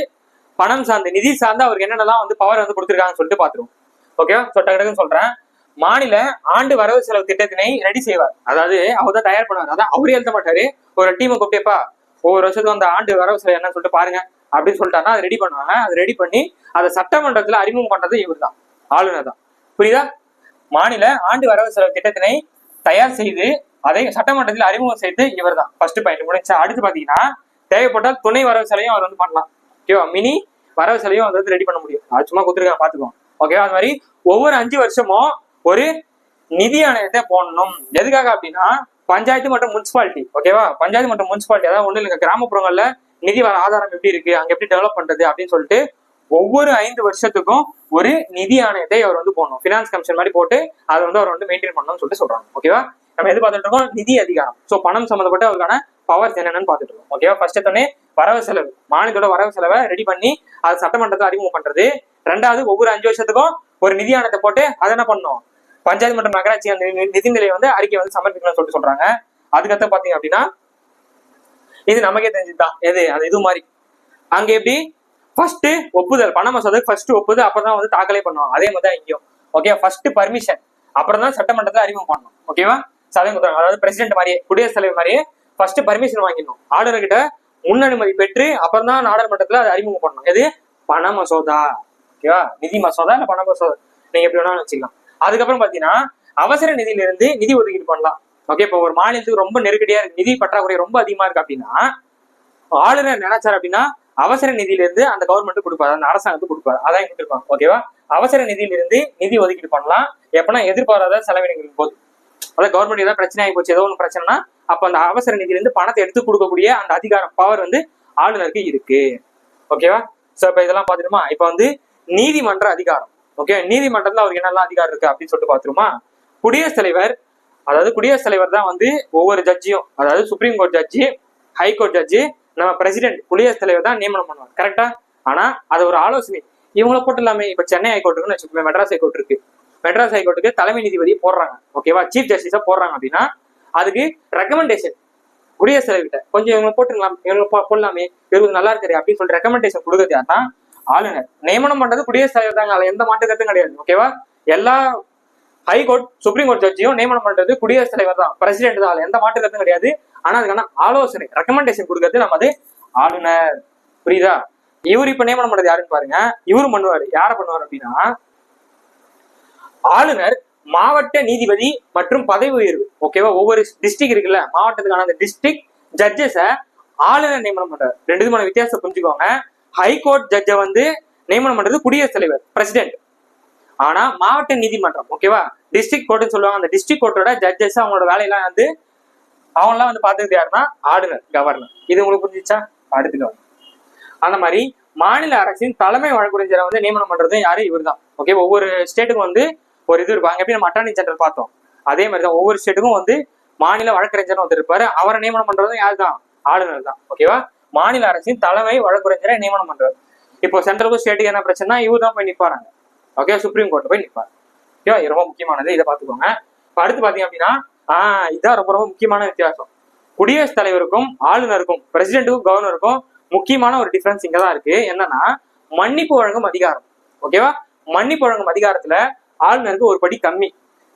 நிதி சார்ந்து அவருக்கு என்னென்னலாம் வந்து பவர் வந்து கொடுத்துருக்காங்கன்னு சொல்லிட்டு பாத்துருவோம். ஓகேவா? டக்குன்னு சொல்றேன். மாநில ஆண்டு வரவு செலவு திட்டத்தினை ரெடி செய்வார். அதாவது அவர் தான் தயார் பண்ணுவார். அதான் அவரே எழுத மாட்டாரு, ஒரு டீமை கூப்பிட்டேப்பா ஒவ்வொரு வருஷத்துக்கு அந்த ஆண்டு வரவு செலவு என்னன்னு சொல்லிட்டு பாருங்க அப்படின்னு சொல்லிட்டாருன்னா அதை ரெடி பண்ணுவாங்க. அதை ரெடி பண்ணி அதை சட்டமன்றத்துல அறிமுகம் பண்றது இவர் தான், ஆளுநர் தான். புரியுதா? மாநில ஆண்டு வரவு செலவு திட்டத்தினை தயார் செய்து அதை சட்டமன்றத்தில் அறிமுகம் செய்து இவர் தான். ஃபர்ஸ்ட் பாயிண்ட் முடிஞ்சா. அடுத்து பாத்தீங்கன்னா தேவைப்பட்டால் துணை வரவு செலவையும் அவர் வந்து பண்ணலாம். ஓகேவா? மினி வரவு செலவையும் வந்து ரெடி பண்ண முடியும். அது சும்மா கொடுத்துருக்காங்க, பாத்துக்கோங்க. ஓகேவா? அது மாதிரி ஒவ்வொரு 5 வருஷமும் ஒரு நிதி ஆணையத்தை போடணும். எதுக்காக அப்படின்னா பஞ்சாயத்து மற்றும் முனிசிபாலிட்டி. ஓகேவா? பஞ்சாயத்து மற்றும் முனிசிபாலிட்டி, அதாவது ஒண்ணு இல்லைங்க, கிராமப்புறங்கள்ல நிதி வர ஆதாரம் எப்படி இருக்கு, அங்க எப்படி டெவலப் பண்றது அப்படின்னு சொல்லிட்டு ஒவ்வொரு 5 வருஷத்துக்கும் ஒரு நிதி ஆணையத்தை அவர் வந்து போடணும். பினான்ஸ் கமிஷன் மாதிரி போட்டு அதை வந்து அவர் வந்து மெயின்டைன் பண்ணணும்னு சொல்லிட்டு சொல்றாங்க. ஓகேவா? நம்ம எது பார்த்துட்டு இருக்கோம்? நிதி அதிகாரம். சோ பணம் சம்பந்தப்பட்ட அவருக்கான பவர்ஸ் என்னென்னு பார்த்துட்டு இருக்கோம். ஓகேவா? ஃபர்ஸ்ட் எடுத்தோடனே வரவு செலவு, மாநிலத்தோட வரவு செலவை ரெடி பண்ணி அது சட்டமன்றத்தை அறிமுகம் பண்றது. ரெண்டாவது, ஒவ்வொரு 5 வருஷத்துக்கும் ஒரு நிதி ஆணையத்தை போட்டு அதை என்ன பண்ணணும், பஞ்சாயத்து மற்றும் நகராட்சி அந்த நிதிநிலையை வந்து அறிக்கை வந்து சமர்ப்பிக்கணும்னு சொல்லிட்டு சொல்றாங்க. அதுக்கடுத்து பாத்தீங்க அப்படின்னா இது நமக்கே தெரிஞ்சுதான், எது அந்த இது மாதிரி அங்க எப்படி ஃபர்ஸ்ட் ஒப்புதல், பண மசோதாவுக்கு ஃபர்ஸ்ட் ஒப்புதல், அப்புறம் வந்து தாக்கலே பண்ணுவாங்க. அதே மாதிரி தான் இங்கேயும். ஓகே, ஃபர்ஸ்ட் பர்மிஷன், அப்புறம் தான் சட்டமன்றத்தை அறிமுகம் பண்ணணும். ஓகேவா? சதவீதம் கொடுத்தாங்க. அதாவது பிரசிடென்ட் மாதிரியே, குடியரசுத் தலைவர் மாதிரியே ஃபர்ஸ்ட் பர்மிஷன் வாங்கிடணும், ஆளுநர் கிட்ட முன் அனுமதி பெற்று அப்புறம் தான் நாடாளுமன்றத்துல அதை அறிமுகம் பண்ணணும். எது? பண மசோதா. ஓகேவா? நிதி மசோதா இல்ல பண மசோதா, நீங்க எப்படி வேணாலும் வச்சுக்கலாம். அதுக்கப்புறம் பாத்தீங்கன்னா அவசர நிதியிலிருந்து நிதி ஒதுக்கீடு பண்ணலாம். ஓகே, இப்போ ஒரு மாநிலத்துக்கு ரொம்ப நெருக்கடியா இருக்கு, நிதி பற்றாக்குறை ரொம்ப அதிகமா இருக்கு அப்படின்னா ஆளுநர் நினைச்சார் அப்படின்னா அவசர நிதியிலிருந்து அந்த கவர்மெண்ட் கொடுப்பாரு, அந்த அரசாங்கத்துக்கு கொடுப்பாரு. அதான் கொடுத்துருப்பாங்க. ஓகேவா? அவசர நிதியிலிருந்து நிதி ஒதுக்கீடு பண்ணலாம் எப்பனா எதிர்பாராத செலவினங்களின் போது. அதாவது கவர்மெண்ட் ஏதாவது பிரச்சனை ஆகி போச்சு, ஏதோ ஒன்று பிரச்சனைனா அப்ப அந்த அவசர நிதியிலிருந்து பணத்தை எடுத்து கொடுக்கக்கூடிய அந்த அதிகாரம், பவர் வந்து ஆளுநருக்கு இருக்கு. ஓகேவா? சோ இப்ப இதெல்லாம் பாத்துட்டுமா, இப்ப வந்து நீதிமன்ற அதிகாரம். ஓகே, நீதிமன்றத்துல அவருக்கு என்னெல்லாம் அதிகாரம் இருக்கு அப்படின்னு சொல்லிட்டு பாத்துருமா. குடியரசுத் தலைவர், அதாவது குடியரசுத் தலைவர் தான் வந்து ஒவ்வொரு ஜட்ஜியும், அதாவது சுப்ரீம் கோர்ட் ஜட்ஜி, ஹைகோர்ட் ஜட்ஜி, நம்ம பிரசிடென்ட் குடியரசுத் தலைவர் தான் நியமனம் பண்ணுவாங்க. கரெக்டா? ஆனா அது ஒரு ஆலோசனை, இவங்களை போட்டு இல்லாம இப்ப சென்னை ஹைகோர்ட்டுக்குன்னு வச்சுக்கோங்க, மெட்ராஸ் ஹைகோர்ட் இருக்கு, மெட்ராஸ் ஹைகோர்ட்டுக்கு தலைமை நீதிபதி போடுறாங்க. ஓகேவா? சீஃப் ஜஸ்டிஸா போடுறாங்க அப்படின்னா அதுக்கு ரெக்கமெண்டேஷன் குடியரசுத் தலைவர் கிட்ட, கொஞ்சம் இவங்களை போட்டுக்கலாம், இவங்களை போடலாமே, இவருக்கு நல்லா இருக்காரு அப்படின்னு சொல்லிட்டு ரெக்கமெண்டேஷன் கொடுக்கறது யார் தான்? ஆளுநர். நியமனம் பண்றது குடியரசுத் தலைவர் தாங்க, அதுல எந்த மாற்று கருத்தும் கிடையாது. ஓகேவா? எல்லா ஹைகோர்ட் சுப்ரீம் கோர்ட் ஜட்ஜியும் நியமனம் பண்றது குடியரசுத் தலைவர் தான், பிரசிடென்ட் தான், அதுல எந்த மாற்று கருத்தும் கிடையாது. ஆனா அதுக்கான ஆலோசனை ரெக்கமெண்டேஷன் கொடுக்கறது நம்ம அது ஆளுநர். புரியுதா? இவர் இப்ப நியமனம் பண்றது யாருன்னு பாருங்க, இவரும் பண்ணுவாரு. யார பண்ணுவார் அப்படின்னா ஆளுநர் மாவட்ட நீதிபதி மற்றும் பதவி உயர்வு. ஓகேவா? ஒவ்வொரு டிஸ்ட்ரிக்ட் இருக்குல்ல, மாவட்டத்துக்கான அந்த டிஸ்ட்ரிக்ட் ஜட்ஜஸ ஆளுநர் நியமனம் பண்றாரு. ரெண்டு விதமான வித்தியாசம் புரிஞ்சுக்கோங்க. ஹைகோர்ட் ஜட்ஜை வந்து நியமனம் பண்றது குடியரசுத் தலைவர், பிரசிடென்ட். ஆனா மாவட்ட நீதிமன்றம், ஓகேவா, டிஸ்ட்ரிக்ட் கோர்ட்னு சொல்லுவாங்க, அந்த டிஸ்ட்ரிக்ட் கோர்ட்டோட ஜட்ஜஸ் அவங்களோட வேலையெல்லாம் வந்து அவங்களாம் வந்து பாத்துக்கிட்டு யாருன்னா ஆளுநர், கவர்னர். இது உங்களுக்கு புரிஞ்சிச்சா? அடுத்துக்க அந்த மாதிரி மாநில அரசின் தலைமை வழக்கறிஞரை வந்து நியமனம் பண்றது யாரு? இவர் தான். ஓகே, ஒவ்வொரு ஸ்டேட்டுக்கும் வந்து ஒரு இது இருப்பாங்க. எப்படி நம்ம அட்டார்னி ஜெனரல் பார்த்தோம், அதே மாதிரி தான் ஒவ்வொரு ஸ்டேட்டுக்கும் வந்து மாநில வழக்கறிஞர் வந்து இருப்பாரு. அவரை நியமனம் பண்றதும் யாரு தான்? ஆளுநர் தான். ஓகேவா? மாநில அரசின் தலைமை வழக்கறிஞரை நியமனம் பண்றாரு. இப்போ சென்ட்ரலுக்கும் ஸ்டேட்டுக்கு என்ன பிரச்சனை, இவர் தான் போய் நிற்பாருங்க. ஓகே, சுப்ரீம் கோர்ட் போய் நிற்பாரு. ஓகேவா? ரொம்ப முக்கியமானது, இதை பார்த்துக்கோங்க. இப்போ அடுத்து பாத்தீங்க அப்படின்னா இதுதான் ரொம்ப ரொம்ப முக்கியமான வித்தியாசம். குடியரசுத் தலைவருக்கும் ஆளுநருக்கும் பிரசிடென்ட்டுக்கும் கவர்னருக்கும் முக்கியமான ஒரு டிஃபரன்ஸ் இங்கதான் இருக்கு. என்னன்னா மன்னிப்பு வழங்கும் அதிகாரம். ஓகேவா? மன்னிப்பு வழங்கும் அதிகாரத்துல ஆளுநருக்கு ஒரு படி கம்மி.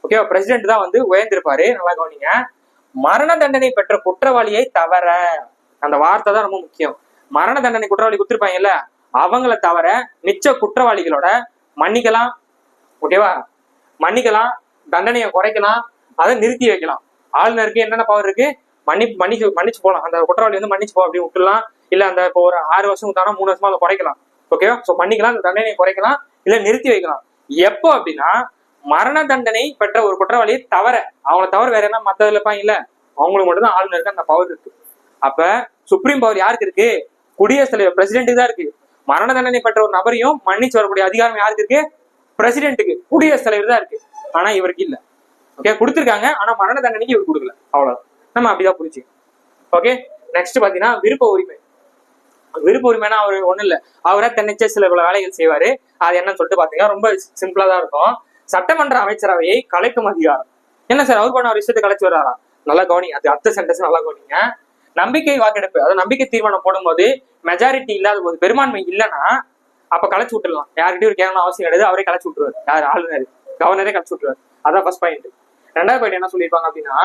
ஓகேவா? பிரசிடென்ட் தான் வந்து உயர்ந்திருப்பாரு. நல்லா கவனிங்க. மரண தண்டனை பெற்ற குற்றவாளியை தவிர, அந்த வார்த்தை தான் ரொம்ப முக்கியம். மரண தண்டனை குற்றவாளி கொடுத்துருப்பாங்கல்ல, அவங்கள தவிர மிச்ச குற்றவாளிகளோட மன்னிக்கலாம். ஓகேவா? மன்னிக்கலாம், தண்டனையை குறைக்கலாம், அதை நிறுத்தி வைக்கலாம். ஆளுநருக்கு என்னென்ன பவர் இருக்கு? மன்னிச்சு போகலாம், அந்த குற்றவாளி வந்து மன்னிச்சு போ அப்படி விட்டுலாம். இல்ல அந்த இப்போ ஒரு 6 வருஷம் கொடுத்தாங்கன்னா 3 வருஷமா அதை குறைக்கலாம். ஓகேவா? சோ மன்னிக்கலாம், அந்த தண்டனையை குறைக்கலாம், இல்ல நிறுத்தி வைக்கலாம். எப்போ அப்படின்னா மரண தண்டனை பெற்ற ஒரு குற்றவாளியை தவிர, அவங்கள தவிர வேற என்ன மத்ததுல இருப்பாங்க இல்ல, அவங்களுக்கு மட்டும் தான் ஆளுநருக்கு அந்த பவர் இருக்கு. அப்ப சுப்ரீம் பவர் யாருக்கு இருக்கு? குடியரசுத் தலைவர், பிரசிடென்ட்டுக்கு தான் இருக்கு. மரண தண்டனை பெற்ற ஒரு நபரையும் மன்னிச்சு வரக்கூடிய அதிகாரம் யாருக்கு இருக்கு? பிரசிடென்ட்டுக்கு, குடியரசுத் தலைவர் தான் இருக்கு. ஆனா இவருக்கு இல்ல. ஓகே, கொடுத்துருக்காங்க, ஆனா மரண தண்டனைக்கு இவர் கொடுக்கல. அவ்வளவுதான், நம்ம அப்படிதான் புரிச்சு. ஓகே, நெக்ஸ்ட் பாத்தீங்கன்னா விருப்ப உரிமை. விருப்ப உரிமைனா அவர் ஒண்ணு இல்ல, அவரை தன்னிச்சை சில வேலைகள் செய்வாரு. அது என்னன்னு சொல்லிட்டு பாத்தீங்கன்னா ரொம்ப சிம்பிளா தான் இருக்கும். சட்டமன்ற அமைச்சரவையை கலைக்கும் அதிகாரம். என்ன சார், அவர் பண்ண ஒரு விஷயத்தை கலைச்சு வர்றாரா? நல்லா கவனிங்க, அது அடுத்த சென்டென்ஸ் நல்லா கவனிங்க. நம்பிக்கை வாக்கெடுப்பு, அதாவது நம்பிக்கை தீர்மானம் போடும்போது மெஜாரிட்டி இல்லாத போது, பெரும்பான்மை இல்லைன்னா அப்ப கலைச்சு விட்டுடலாம். யார்கிட்டயும் ஒரு கேட்கணும் அவசியம் கிடையாது, அவரே கலைச்சு விட்டுருவாரு. யார்? ஆளுநர், கவர்னரே கலைச்சு விட்டுருவாரு. அதான் ஃபர்ஸ்ட் பாயிண்ட். ரெண்டாவது பாயிண்ட் என்ன சொல்லியிருப்பாங்க அப்படின்னா,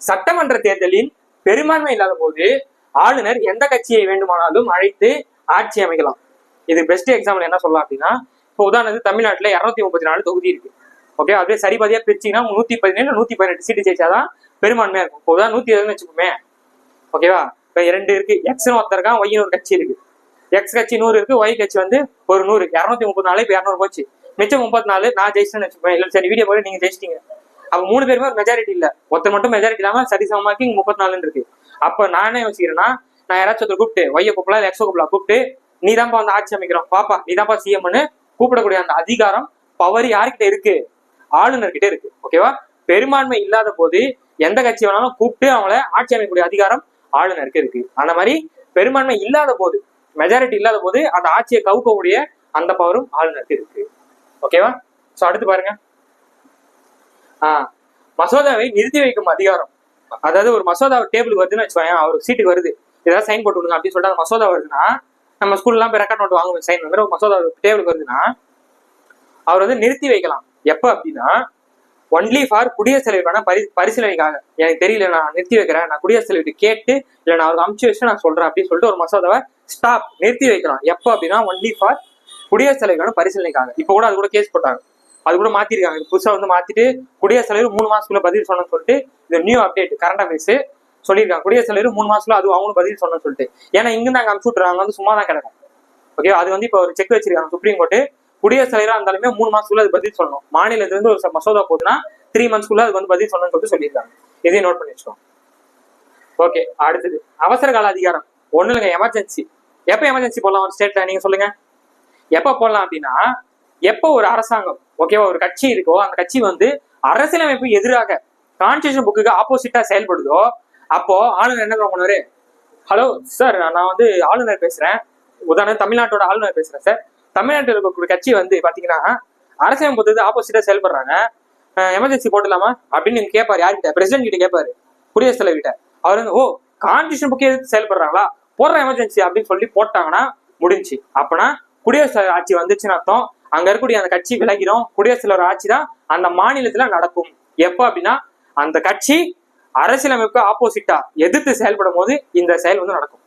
சட்டமன்ற தேர்தலில் பெரும்பான்மை இல்லாத போது ஆளுநர் எந்த கட்சியை வேண்டுமானாலும் அழைத்து ஆட்சி அமைக்கலாம். இது பெஸ்ட் எக்ஸாம்பிள் என்ன சொல்லலாம் அப்படின்னா, இப்போ உதாரணத்துக்கு தமிழ்நாட்டுல 234 தொகுதி இருக்கு. ஓகே, அப்படியே சரிபாதியா பிரிச்சிங்கன்னா 117 118 சீட்டு ஜெயிச்சாதான் பெரும்பான்மையா இருக்கும். இப்போ உதாரணம் 120 வச்சுக்கோமே. ஓகேவா? இப்போ 2 இருக்கு, எக்ஸ்னு ஒருத்தர் இருக்கான், ஒய்னு ஒரு கட்சி இருக்கு. எக்ஸ் கட்சி 100 இருக்கு, ஒய் கட்சி வந்து ஒரு 100, 234 இப்போ 200 போச்சு. மிச்சம் 34 நான் ஜெயிச்சேன்னு வச்சுக்கோங்க. இல்லை சரி, வீடியோ போய் நீங்க ஜெயிச்சிட்டீங்க. அப்ப 3 பேருமே ஒரு மெஜாரிட்டி இல்ல, ஒருத்தர் மட்டும் மெஜாரிட்டி இல்லாம சரிசமமாக்கி 34 இருக்கு. அப்ப நான் என்ன யோசிக்கிறேன்னா, நான் யாராச்சும் ஒருத்தர் கூப்பிட்டு ஒய்ய கூப்பிடலாம், இல்லை எக்ஸோ கூப்பிடலாம், கூப்பிட்டு நீ தான்ப்பா வந்து ஆட்சி அமைக்கிறோம், பாப்பா நீ தான்ப்பா சிஎம்னு கூப்பிடக்கூடிய அந்த அதிகாரம் பவர் யாருக்கிட்ட இருக்கு? ஆளுநர்கிட்ட இருக்கு. ஓகேவா? பெரும்பான்மை இல்லாத போது எந்த கட்சி வேணாலும் கூப்பிட்டு அவங்கள ஆட்சி அமைக்கக்கூடிய அதிகாரம் ஆளுநருக்கு இருக்கு. அந்த மாதிரி பெரும்பான்மை இல்லாத போது, மெஜாரிட்டி இல்லாத போது அந்த ஆட்சியை கவுக்கக்கூடிய அந்த பவரும் ஆளுநருக்கு இருக்கு. ஓகேவா? சோ அடுத்து பாருங்க, மசோதாவை நிறுத்தி வைக்கும் அதிகாரம். அதாவது ஒரு மசோதா டேபிளுக்கு வருதுன்னு வச்சுக்கோங்க, அவருக்கு சீட்டுக்கு வருது, ஏதாவது சைன் போட்டு விடுங்க அப்படின்னு சொல்லிட்டு மசோதா வருதுன்னா, நம்ம ஸ்கூல்லாம் போய் ரெக்கார்ட் நோட்டு வாங்குவோம், சைன் வந்து மசோதா டேபிளுக்கு வருதுன்னா அவர் வந்து நிறுத்தி வைக்கலாம். எப்ப அப்படின்னா, ஒன்லி ஃபார் குடியரசுத் தலைவருக்கான பரிசீலனைக்காக. எனக்கு தெரியல, நான் நிறுத்தி வைக்கிறேன், நான் குடியரசுத் தலைவருக்கு கேட்டு இல்லை நான் அவருக்கு அமுச்சு வச்சு நான் சொல்றேன் அப்படின்னு சொல்லிட்டு ஒரு மசோதாவை ஸ்டாப் நிறுத்தி வைக்கலாம். எப்போ அப்படின்னா, ஒன்லி ஃபார் குடியரசுத் தலைவருக்கான பரிசீலனைக்காக. இப்போ கூட அது கூட கேஸ் போட்டாங்க, அது கூட மாத்திருக்காங்க. புதுசா வந்து மாத்திட்டு குடியரசுத் தலைவர் 3 மாசத்துக்குள்ள பதில் சொன்னு சொல்லிட்டு இது நியூ அப்டேட் கரண்ட் அஃபேர்ஸ் சொல்லியிருக்காங்க. குடியரசுத் தலைவர் 3 மாசத்துல அது அவங்களும் பதில் சொன்னு சொல்லிட்டு. ஏன்னா இங்க நாங்க அனுப்பிச்சு விட்டுறாங்க, வந்து சும்மா தான் கிடக்கும். ஓகே, அது வந்து இப்போ ஒரு செக் வச்சிருக்காங்க சுப்ரீம் கோர்ட்டு. குடியரசுத் தலைவரா இருந்தாலுமே 3 மாசத்துக்குள்ள அது பதில் சொல்லணும். மாநிலத்துல இருந்து ஒரு மசோதா போகுதுன்னா 3 மந்த்ஸ்க்குள்ள அது வந்து பதில் சொல்லணும்னு சொல்லிட்டு சொல்லியிருக்காங்க. இதையும் நோட் பண்ணி வச்சுக்கோங்க. ஓகே, அடுத்தது அவசர கால அதிகாரம். ஒண்ணு இல்லைங்க, எமர்ஜென்சி. எப்ப எமர்ஜென்சி போடலாம் ஒரு ஸ்டேட்ல? நீங்க சொல்லுங்க. எப்ப போடலாம் அப்படின்னா, எப்போ ஒரு அரசாங்கம், ஓகேவா, ஒரு கட்சி இருக்கோ, அந்த கட்சி வந்து அரசியலமைப்பு எதிராக, கான்ஸ்டிடியூஷன் புக்குக்கு ஆப்போசிட்டா செயல்படுதோ, அப்போ ஆளுநர் என்ன பண்ணுவாரு? ஹலோ சார், நான் வந்து ஆளுநர் பேசுறேன், உதாரணம் தமிழ்நாட்டோட ஆளுநர் பேசுறேன் சார், தமிழ்நாட்டில் இருக்கக்கூடிய கட்சி வந்து பாத்தீங்கன்னா அரசியலமைப்பு ஆப்போசிட்டா செயல்படுறாங்க, எமர்ஜென்சி போட்டுலாமா அப்படின்னு நீங்க கேட்பாரு. யார்கிட்ட? பிரசிடென்ட் கிட்ட கேட்பாரு, குடியரசுத் தலைவர் கிட்ட. அவர் வந்து ஓ கான்ஸ்டிடியூஷன் புக்கே எதிர்த்து செயல்படுறாங்களா, போடுற எமர்ஜென்சி அப்படின்னு சொல்லி போட்டாங்கன்னா முடிஞ்சு. அப்பனா குடியரசுத் தலைவர் ஆட்சி வந்துச்சுன்னு அர்த்தம். அங்க இருக்கக்கூடிய அந்த கட்சி விலகிடும், குடியரசுத் தலைவர் ஆட்சி தான் அந்த மாநிலத்துல நடக்கும். எப்ப அப்படின்னா, அந்த கட்சி அரசியலமைப்பு ஆப்போசிட்டா எதிர்த்து செயல்படும் போது இந்த செயல் வந்து நடக்கும்.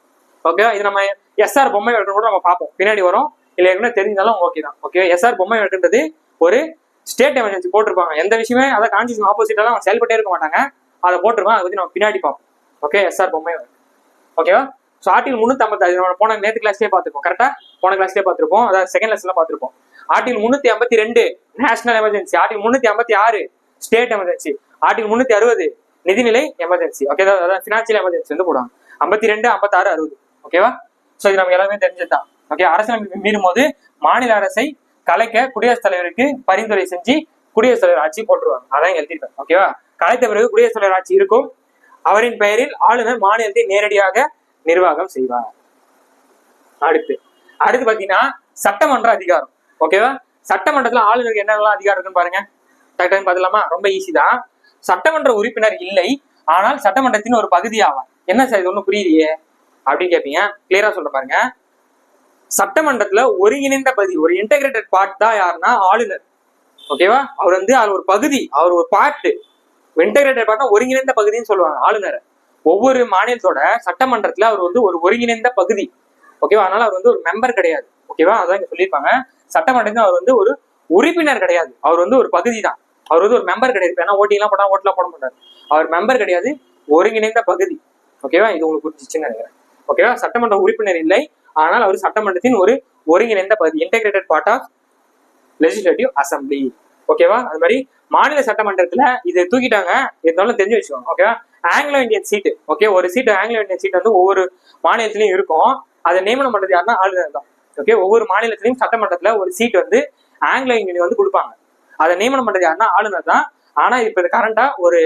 ஓகே, இது நம்ம எஸ்ஆர் பொம்மை வழக்கு கூட நம்ம பார்ப்போம், பின்னாடி வரும். இல்லை என்ன தெரிஞ்சாலும் ஓகே தான். ஓகே, எஸ்ஆர் பொம்மை வழக்குன்றது ஒரு ஸ்டேட் எமர்ஜென்சி போட்டிருப்பாங்க. எந்த விஷயமே அதை கான்ஸ்டிடியூஷன் ஆப்போசிட்டா தான் செயல்பட்டே இருக்க மாட்டாங்க, அதை போட்டிருப்பாங்க. அதை பத்தி நம்ம பின்னாடி பார்ப்போம். ஓகே, எஸ்ஆர் பொம்மை வழக்கு. ஓகேவா? ஸோ ஆர்டிகல் 356 நம்ம போன நேற்று கிளாஸ்லேயே பார்த்துருப்போம், கரெக்டா? போன கிளாஸ்லேயே பார்த்துருப்போம், அதாவது செகண்ட் லெசன்ல பார்த்துருப்போம். Article 352 national emergency, article 356 state emergency, article 360 நிதிநிலை எமர்ஜென்சி. ஓகே, அதாவது பினான்சியல் எமர்ஜென்சி வந்து போடுவாங்க. 52, 56, 60. ஓகேவா? ஸோ இது நம்ம எல்லாமே தெரிஞ்சதுதான். ஓகே, அரசியலமைப்பு மீறும் போது மாநில அரசை கலைக்க குடியரசுத் தலைவருக்கு பரிந்துரை செஞ்சு குடியரசுத் தலைவர் ஆட்சி போட்டுருவாங்க. அதான் எழுதியிருக்காங்க. ஓகேவா? கலைத்த பிறகு குடியரசுத் தலைவர் ஆட்சி இருக்கும். அவரின் பெயரில் ஆளுநர் மாநிலத்தை நேரடியாக நிர்வாகம் செய்வார். அடுத்து பாத்தீங்கன்னா சட்டமன்ற அதிகாரம். ஓகேவா? சட்டமன்றத்துல ஆளுநருக்கு என்னெல்லாம் அதிகாரம் இருக்குன்னு பாருங்க. டக்குன்னு பார்த்துலாமா? ரொம்ப ஈஸி தான். சட்டமன்ற உறுப்பினர் இல்லை, ஆனால் சட்டமன்றத்தின் ஒரு பகுதி ஆவார். என்ன சார் இது ஒன்றும் புரியலையே அப்படின்னு கேட்பீங்க. கிளியரா சொல்ற பாருங்க. சட்டமன்றத்துல ஒருங்கிணைந்த பகுதி, ஒரு இன்டெகிரேட்டட் பார்ட் தான் யாருன்னா ஆளுநர். ஓகேவா? அவர் வந்து அவர் ஒரு பகுதி, அவர் ஒரு பார்ட். இன்டெகிரேட்டட் பார்ட்னா ஒருங்கிணைந்த பகுதின்னு சொல்லுவாங்க ஆளுநர். ஒவ்வொரு மாநிலத்தோட சட்டமன்றத்துல அவர் வந்து ஒரு ஒருங்கிணைந்த பகுதி. ஓகேவா? அதனால அவர் வந்து ஒரு மெம்பர் கிடையாது. ஓகேவா? அதான் இங்க சொல்லியிருப்பாங்க. சட்டமன்றத்துல அவர் வந்து ஒரு உறுப்பினர் கிடையாது, அவர் வந்து ஒரு பகுதி தான். அவர் வந்து ஒரு மெம்பர் கிடையாது. ஏன்னா ஓட்டிங்லாம் போட்டா ஓட்டெல்லாம் போட மாட்டாரு. அவர் மெம்பர் கிடையாது, ஒருங்கிணைந்த பகுதி. ஓகேவா? இது உங்களுக்கு புரிஞ்சிச்சுன்னு நினைக்கிறேன். ஓகேவா? சட்டமன்ற உறுப்பினர் இல்லை, ஆனால் அவர் சட்டமன்றத்தின் ஒரு ஒருங்கிணைந்த பகுதி, integrated part of legislative assembly. ஓகேவா? அது மாதிரி மாநில சட்டமன்றத்துல இதை தூக்கிட்டாங்க, இருந்தாலும் தெரிஞ்சு வச்சுக்கோங்க. ஓகேவா? ஆங்கிலோ இந்தியன் சீட்டு. ஓகே, ஒரு சீட்டு ஆங்கிலோ இந்தியன் சீட் வந்து ஒவ்வொரு மாநிலத்திலையும் இருக்கும். அதை நியமனம் பண்றது யாருன்னா ஆளுநர் தான். ஓகே, ஒவ்வொரு மாநிலத்திலையும் சட்டமன்றத்துல ஒரு சீட் வந்து ஆங்கிலோ இந்தியன் வந்து கொடுப்பாங்க. அதை நியமனம் பண்றது யாருன்னா ஆளுநர் தான். ஆனா இப்ப இது கரண்டா ஒரு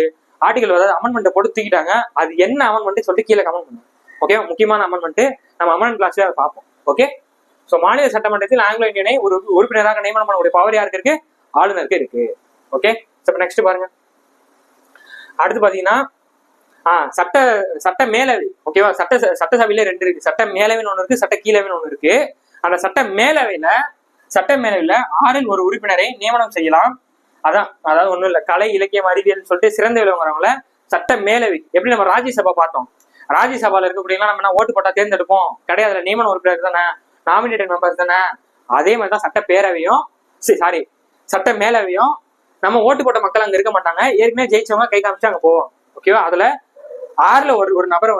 ஆர்டிகல் அதாவது அமெண்ட்மெண்ட் போட்டு தூக்கிட்டாங்க. அது என்ன அமெண்ட்மெண்ட் சொல்லிட்டு கீழே கமெண்ட் பண்ணுங்க. ஓகே, முக்கியமான அமெண்ட்மெண்ட் நம்ம அமெண்ட்மெண்ட் கிளாஸ்ல பார்ப்போம். ஓகே, சோ மாநில சட்டமன்றத்தில் ஆங்கிலோ இந்தியனை ஒரு உறுப்பினராக நியமனம் பண்ணக்கூடிய பவர் யாருக்கு இருக்கு? ஆளுநருக்கு இருக்கு. ஓகே, நெக்ஸ்ட் பாருங்க. அடுத்து பாத்தீங்கன்னா சட்ட சட்ட மேலவை. ஓகேவா, சட்டசபையில 2 இருக்கு. சட்ட மேலவைன்னு ஒண்ணு இருக்கு, சட்ட கீழவைன்னு ஒண்ணு இருக்கு. அந்த சட்ட மேலவையில 6 ஒரு உறுப்பினரை நியமனம் செய்யலாம். அதாவது ஒண்ணும் இல்ல, கலை இலக்கியம் அறிவியல் சொல்லிட்டு சிறந்த விளங்குறவங்கள சட்ட மேலவை. எப்படி நம்ம ராஜ்யசபா பார்த்தோம், ராஜ்யசபால இருக்கக்கூடியலாம் நம்ம ஓட்டு போட்டா தேர்ந்தெடுப்போம் கிடையாது, நியமன உறுப்பினர் தானே, நாமினேட்டட் மெம்பர்ஸ் தானே. அதே மாதிரிதான் சட்ட பேரவையும் சட்ட மேலவையும். நம்ம ஓட்டு போட்ட மக்கள் அங்க இருக்க மாட்டாங்க, ஏற்கனவே ஜெயிச்சவங்க கை காமிச்சு அங்க போவோம். ஓகேவா, அதுல 6ல ஒரு நபரை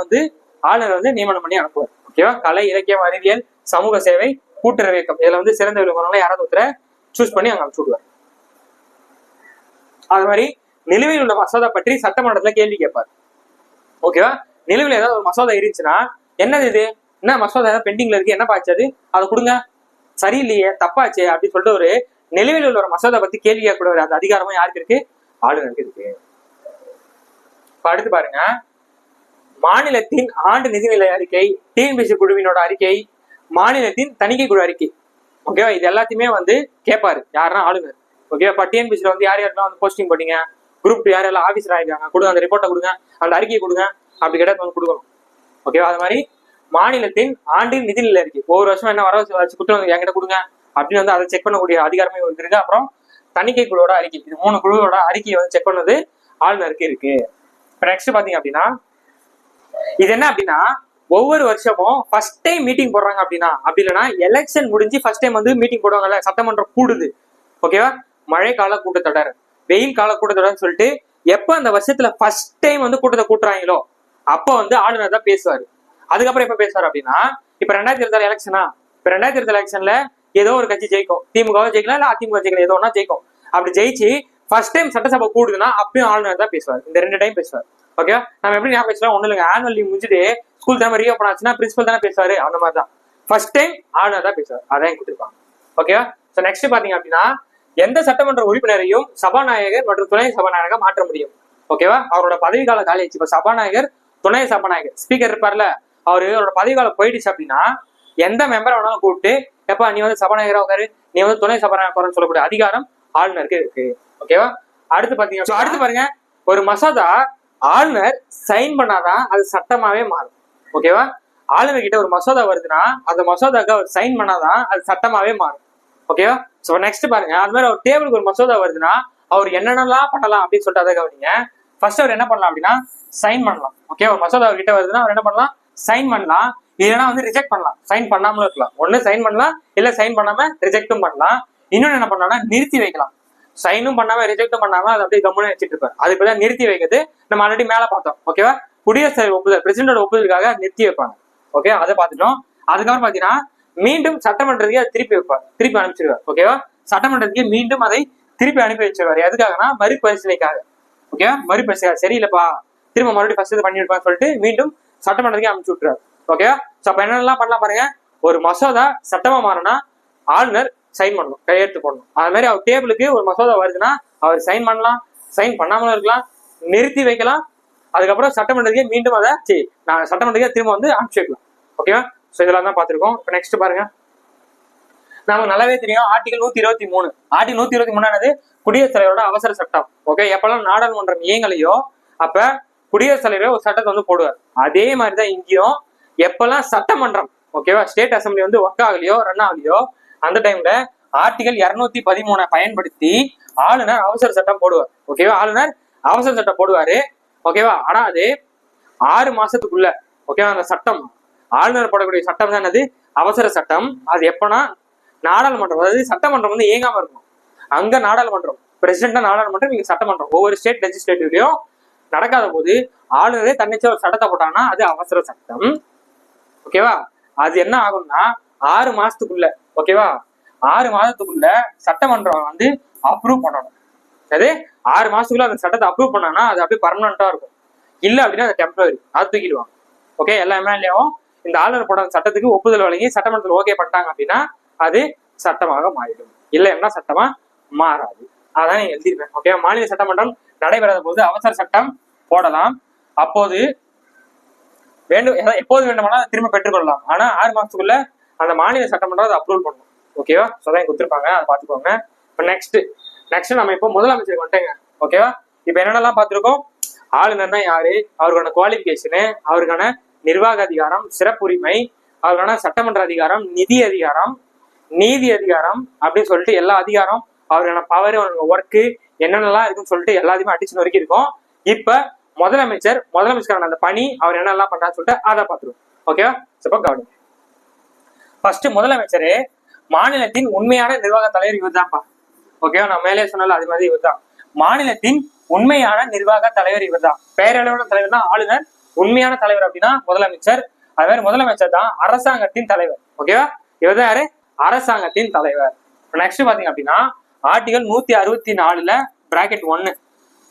ஆளுநர் நியமனம் பண்ணி அனுப்புவார். ஓகேவா, கலை இலக்கியம் அறிவியல் சமூக சேவை கூட்டுறவு இயக்கம், இதுல சிறந்த விளங்குறவங்களை யாராவது ஒருத்தரை சூஸ் பண்ணி அங்க அனுப்பிச்சு விடுவார். அது மாதிரி நிலுவையில் உள்ள மசோதா பற்றி சட்டமன்றத்துல கேள்வி கேட்பார். ஓகேவா, நிலுவையில் ஏதாவது ஒரு மசோதா இருந்துச்சுன்னா, என்னது இது, என்ன மசோதா ஏதாவது பெண்டிங்ல இருக்கு, என்ன பாய்ச்சது, அதை கொடுங்க, சரியில்லையே தப்பாச்சு அப்படின்னு சொல்லிட்டு ஒரு நிலுவையில் உள்ள ஒரு மசோதா பத்தி கேள்வி கேட்கக்கூடிய அந்த அதிகாரமும் யாருக்கு இருக்கு, ஆளுநருக்கு இருக்கு. இப்ப அடுத்து பாருங்க, மாநிலத்தின் ஆண்டு நிதிநிலை அறிக்கை, டிஎன்பிஎஸ்சி குழுவினோட அறிக்கை, மாநிலத்தின் தணிக்கை குழு அறிக்கை. ஓகேவா, இது எல்லாத்தையுமே கேட்பாரு யாருன்னா ஆளுநர். ஓகேவா, இப்ப டிஎன்பிஎஸ்சில யார் யாரெல்லாம் போஸ்டிங் போட்டீங்க, குரூப் யாரெல்லாம் ஆபீசர் ஆயிருக்காங்க, கொடுங்க அந்த ரிப்போர்ட்டை கொடுங்க, அந்த அறிக்கையை கொடுங்க, அப்படி கேட்டால் கொடுக்கணும். ஓகேவா, அது மாதிரி மாநிலத்தின் ஆண்டின் நிதிநிலை அறிக்கை, ஒவ்வொரு வருஷம் என்ன வரவு குற்றம் என்கிட்ட கொடுங்க அப்படின்னு அதை செக் பண்ணக்கூடிய அதிகாரமே இருக்கு. அப்புறம் தணிக்கை குழுவோட அறிக்கை, இது 3 குழுவோட அறிக்கையை செக் பண்ணது ஆளுநருக்கு இருக்கு. இப்ப நெக்ஸ்ட் பாத்தீங்க அப்படின்னா, இது என்ன அப்படின்னா, ஒவ்வொரு வருஷமும் ஃபர்ஸ்ட் டைம் மீட்டிங் போடுறாங்க அப்படின்னா, அப்படி இல்லைன்னா எலெக்ஷன் முடிஞ்சு ஃபர்ஸ்ட் டைம் மீட்டிங் போடுவாங்கல்ல, சட்டமன்றம் கூடுது. ஓகேவா, மழை கால கூட்டத்தொடர், வெயில் கால கூட்டத்தொடர்னு சொல்லிட்டு எப்ப அந்த வருஷத்துல ஃபர்ஸ்ட் டைம் கூட்டத்தை கூட்டுறாங்களோ அப்போ ஆளுநர் தான் பேசுவாரு. அதுக்கப்புறம் எப்ப பேசுவார் அப்படின்னா, இப்ப 2020 எலெக்ஷனா, இப்ப 2020 எலெக்ஷன்ல ஏதோ ஒரு கட்சி ஜெயிக்கும், திமுக ஜெயிக்கலாம் இல்ல அதிமுக ஜெயிக்கலாம், ஏதோ ஒன்னா ஜெயிக்கும். அப்படி ஜெயிச்சு ஃபர்ஸ்ட் டைம் சட்டசபை கூடுதுன்னா அப்பயும் ஆளுநர் தான் பேசுவார். இந்த 2 டைம் பேசுவார். ஓகே, நம்ம எப்படி ஞாபகம் பேசலாம், ஒண்ணு இல்லைங்க, ஆனுவல் லீவ் முடிஞ்சுட்டு ஸ்கூல் தானே ரீஓபன் ஆச்சுன்னா பிரின்சிபல் தானே பேசுவாரு, அந்த மாதிரி தான் ஃபர்ஸ்ட் டைம் ஆளுநர் தான் பேசுவார். அதான் கொடுத்துருப்பாங்க. ஓகேவா, சோ நெக்ஸ்ட் பாத்தீங்க அப்படின்னா, எந்த சட்டமன்ற உறுப்பினரையும் சபாநாயகர் மற்றும் துணை சபாநாயகர் மாற்ற முடியும். ஓகேவா, அவரோட பதவிக்கால காலியாச்சு. இப்ப சபாநாயகர் துணை சபாநாயகர் ஸ்பீக்கர் இருப்பார்ல, அவரோட பதவிக்காலம் போயிடுச்சு அப்படின்னா எந்த மெம்பரை வேணாலும் கூப்பிட்டு எப்ப நீ சபாநாயகரா உட்காரு, நீ துணை சபாநாயகர் சொல்லக்கூடிய அதிகாரம் ஆளுநருக்கு இருக்கு. ஓகேவா, அடுத்து பாத்தீங்கன்னா, அடுத்து பாருங்க, ஒரு மசோதா ஆளுநர் சைன் பண்ணாதான் அது சட்டமாவே மாறும். ஓகேவா, ஆளுநர் கிட்ட ஒரு மசோதா வருதுன்னா அந்த மசோதாக்கு அவர் சைன் பண்ணாதான் அது சட்டமாவே மாறும். ஓகேவா, சோ நெக்ஸ்ட் பாருங்க, அது மாதிரி அவர் டேபிளுக்கு ஒரு மசோதா வருதுன்னா அவர் என்னென்னலாம் பண்ணலாம் அப்படின்னு சொல்லிட்டு அதை கவனிங்க. ஃபர்ஸ்ட் அவர் என்ன பண்ணலாம் அப்படின்னா சைன் பண்ணலாம். ஓகே, ஒரு மசோதா அவர் கிட்ட வருதுன்னா அவர் என்ன பண்ணலாம், சைன் பண்ணலாம், இல்லைன்னா ரிஜெக்ட் பண்ணலாம். சைன் பண்ணாமலும் இருக்கலாம், ஒண்ணு சைன் பண்ணலாம், இல்ல சைன் பண்ணாம ரிஜெக்டும் பண்ணலாம். இன்னொன்னு என்ன பண்ணலாம்னா நிறுத்தி வைக்கலாம். சைனும் பண்ணாம ரிஜெக்டும் பண்ணாம அதை அப்படியே கம்முன்னு வச்சுட்டு இருப்பாரு. அதுக்கு தான் நிறுத்தி வைக்கிறது நம்ம ஆல்ரெடி மேல பார்த்தோம். ஓகேவா, குடியரசுத் தலைவர் ஒப்புதல், பிரசிடண்டோட ஒப்புதலுக்காக நிறுத்தி வைப்பாங்க. ஓகே, அதை பார்த்துட்டோம். அதுக்கப்புறம் பாத்தீங்கன்னா மீண்டும் சட்டமன்றத்துக்கு அதை திருப்பி வைப்பார், திருப்பி அனுப்பிச்சிருவார். ஓகேவா, சட்டமன்றத்துக்கு மீண்டும் அதை திருப்பி அனுப்பி வச்சிருவாரு. எதுக்காகனா மறுபரிசீலனைக்காக. ஓகேவா, மறுபரிசீலனை சரியில்லைப்பா, திரும்ப மறுபடியும் ஃபர்ஸ்ட் பண்ணி வைப்பான்னு சொல்லிட்டு மீண்டும் சட்டமன்றத்துக்கு அனுப்பிச்சு விட்டுருவாரு. ஓகேவா, சோ அப்ப என்னெல்லாம் பண்ணலாம் பாருங்க, ஒரு மசோதா சட்டமா மாறினா ஆளுநர் சைன் பண்ணணும், கையெழுத்து போடணும். அது மாதிரி அவர் டேபிளுக்கு ஒரு மசோதா வருதுன்னா அவர் சைன் பண்ணலாம், சைன் பண்ணாமலும் இருக்கலாம், நிறுத்தி வைக்கலாம். அதுக்கப்புறம் சட்டமன்றத்துக்கே மீண்டும் அதை நான் சட்டமன்றத்துக்கே திரும்ப அனுப்பிச்சு வைக்கலாம். ஓகேவா, சோ இதெல்லாம் தான் பார்த்திருக்கோம். இப்போ நெக்ஸ்ட் பாருங்க, நமக்கு நல்லாவே தெரியும் ஆர்டிகல் 123. ஆர்டிகல் 123 குடியரசுத் தலைவரோட அவசர சட்டம். ஓகே, எப்பெல்லாம் நாடாளுமன்றம் இயங்கலையோ அப்ப குடியரசுத் தலைவர் ஒரு சட்டத்தை போடுவார். அதே மாதிரிதான் இங்கேயும் எப்பெல்லாம் சட்டமன்றம் ஓகேவா ஸ்டேட் அசம்பிளி ஒர்க் ஆகலையோ ரன் ஆகலையோ அந்த டைம்ல ஆர்டிகல் 213 பயன்படுத்தி ஆளுநர் அவசர சட்டம் போடுவார். ஓகேவா, ஆளுநர் அவசர சட்டம் போடுவாரு. ஓகேவா, ஆனா அது 6 மாசத்துக்குள்ள ஓகேவா அந்த சட்டம் ஆளுநர் போடக்கூடிய சட்டம் தான் அது அவசர சட்டம். அது எப்பனா நாடாளுமன்றம், அதாவது சட்டமன்றம் இயங்காம இருக்கும். அங்க நாடாளுமன்றம், பிரசிடென்டா நாடாளுமன்றம், இங்க சட்டமன்றம், ஒவ்வொரு ஸ்டேட் லெஜிஸ்லேட்டிவ்லயும் நடக்காத போது ஆளுநரே தன்னிச்சையா ஒரு சட்டத்தை போட்டாங்கன்னா அது அவசர சட்டம். ஓகேவா, அது என்ன ஆகும்னா 6 மாசத்துக்குள்ள ஓகேவா 6 மாதத்துக்குள்ள சட்டமன்றம் அப்ரூவ் பண்ணணும். அது 6 மாசத்துக்குள்ள அந்த சட்டத்தை அப்ரூவ் பண்ணாங்கன்னா அது அப்படியே பர்மனண்டா இருக்கும். இல்ல அப்படின்னா அது டெம்பரரி, அது தூக்கிடுவாங்க. ஓகே, எல்லா எம்எல்ஏவும் இந்த ஆளுநர் போட சட்டத்துக்கு ஒப்புதல் வழங்கி சட்டமன்றத்தில் ஓகே பண்ணிட்டாங்க அப்படின்னா அது சட்டமாக மாறிடும். இல்லைன்னா சட்டமா மாறாது. அதான் நீங்க எழுதிருப்பேன். ஓகே, மாநில சட்டமன்றம் நடைபெறாத போது அவசர சட்டம் போடலாம். அப்போது வேண்டும் எப்போது வேண்டுமானால் திரும்ப பெற்றுக்கொள்ளலாம். ஆனா 6 மாசத்துக்குள்ள அந்த மாநில சட்டமன்றம் அதை அப்ரூவல் பண்ணணும். ஓகேவா, அதான் கொடுத்துருப்பாங்க, அதை பார்த்துக்கோங்க. இப்போ நெக்ஸ்ட் நம்ம இப்போ முதலமைச்சருக்கு வந்துட்டேங்க. ஓகேவா, இப்போ என்னென்னலாம் பார்த்துருக்கோம், ஆளுநர்னா யாரு, அவருக்கான குவாலிபிகேஷனு, அவருக்கான நிர்வாக அதிகாரம், சிறப்புரிமை, அவருக்கான சட்டமன்ற அதிகாரம், நிதி அதிகாரம், நீதி அதிகாரம் அப்படின்னு சொல்லிட்டு எல்லா அதிகாரம், அவருக்கான பவர், அவருக்கான ஒர்க்கு என்னென்னலாம் இருக்குன்னு சொல்லிட்டு எல்லாத்தையுமே அடிச்சு நொறுக்கி இருக்கும். இப்ப முதலமைச்சருக்கான அந்த பணி, அவர் என்னெல்லாம் பண்றான்னு சொல்லிட்டு அதை பார்த்துருவோம். ஓகேவா? கவனிங்க. ஃபர்ஸ்ட் முதலமைச்சரே மாநிலத்தின் உண்மையான நிர்வாக தலைவர் இவர் தான்ப்பா. ஓகேவா? நான் மேலே சொன்னால அது மாதிரி இவர் தான் மாநிலத்தின் உண்மையான நிர்வாக தலைவர். இவர் தான் பேரளவான தலைவர் தான் ஆளுநர். உண்மையான தலைவர் அப்படின்னா முதலமைச்சர். அது மாதிரி முதலமைச்சர் தான் அரசாங்கத்தின் தலைவர். ஓகேவா? இவர் தான் யாரு? அரசாங்கத்தின் தலைவர். நெக்ஸ்ட் பாத்தீங்க அப்படின்னா ஆர்டிகல் 164 பிராக்கெட் 1.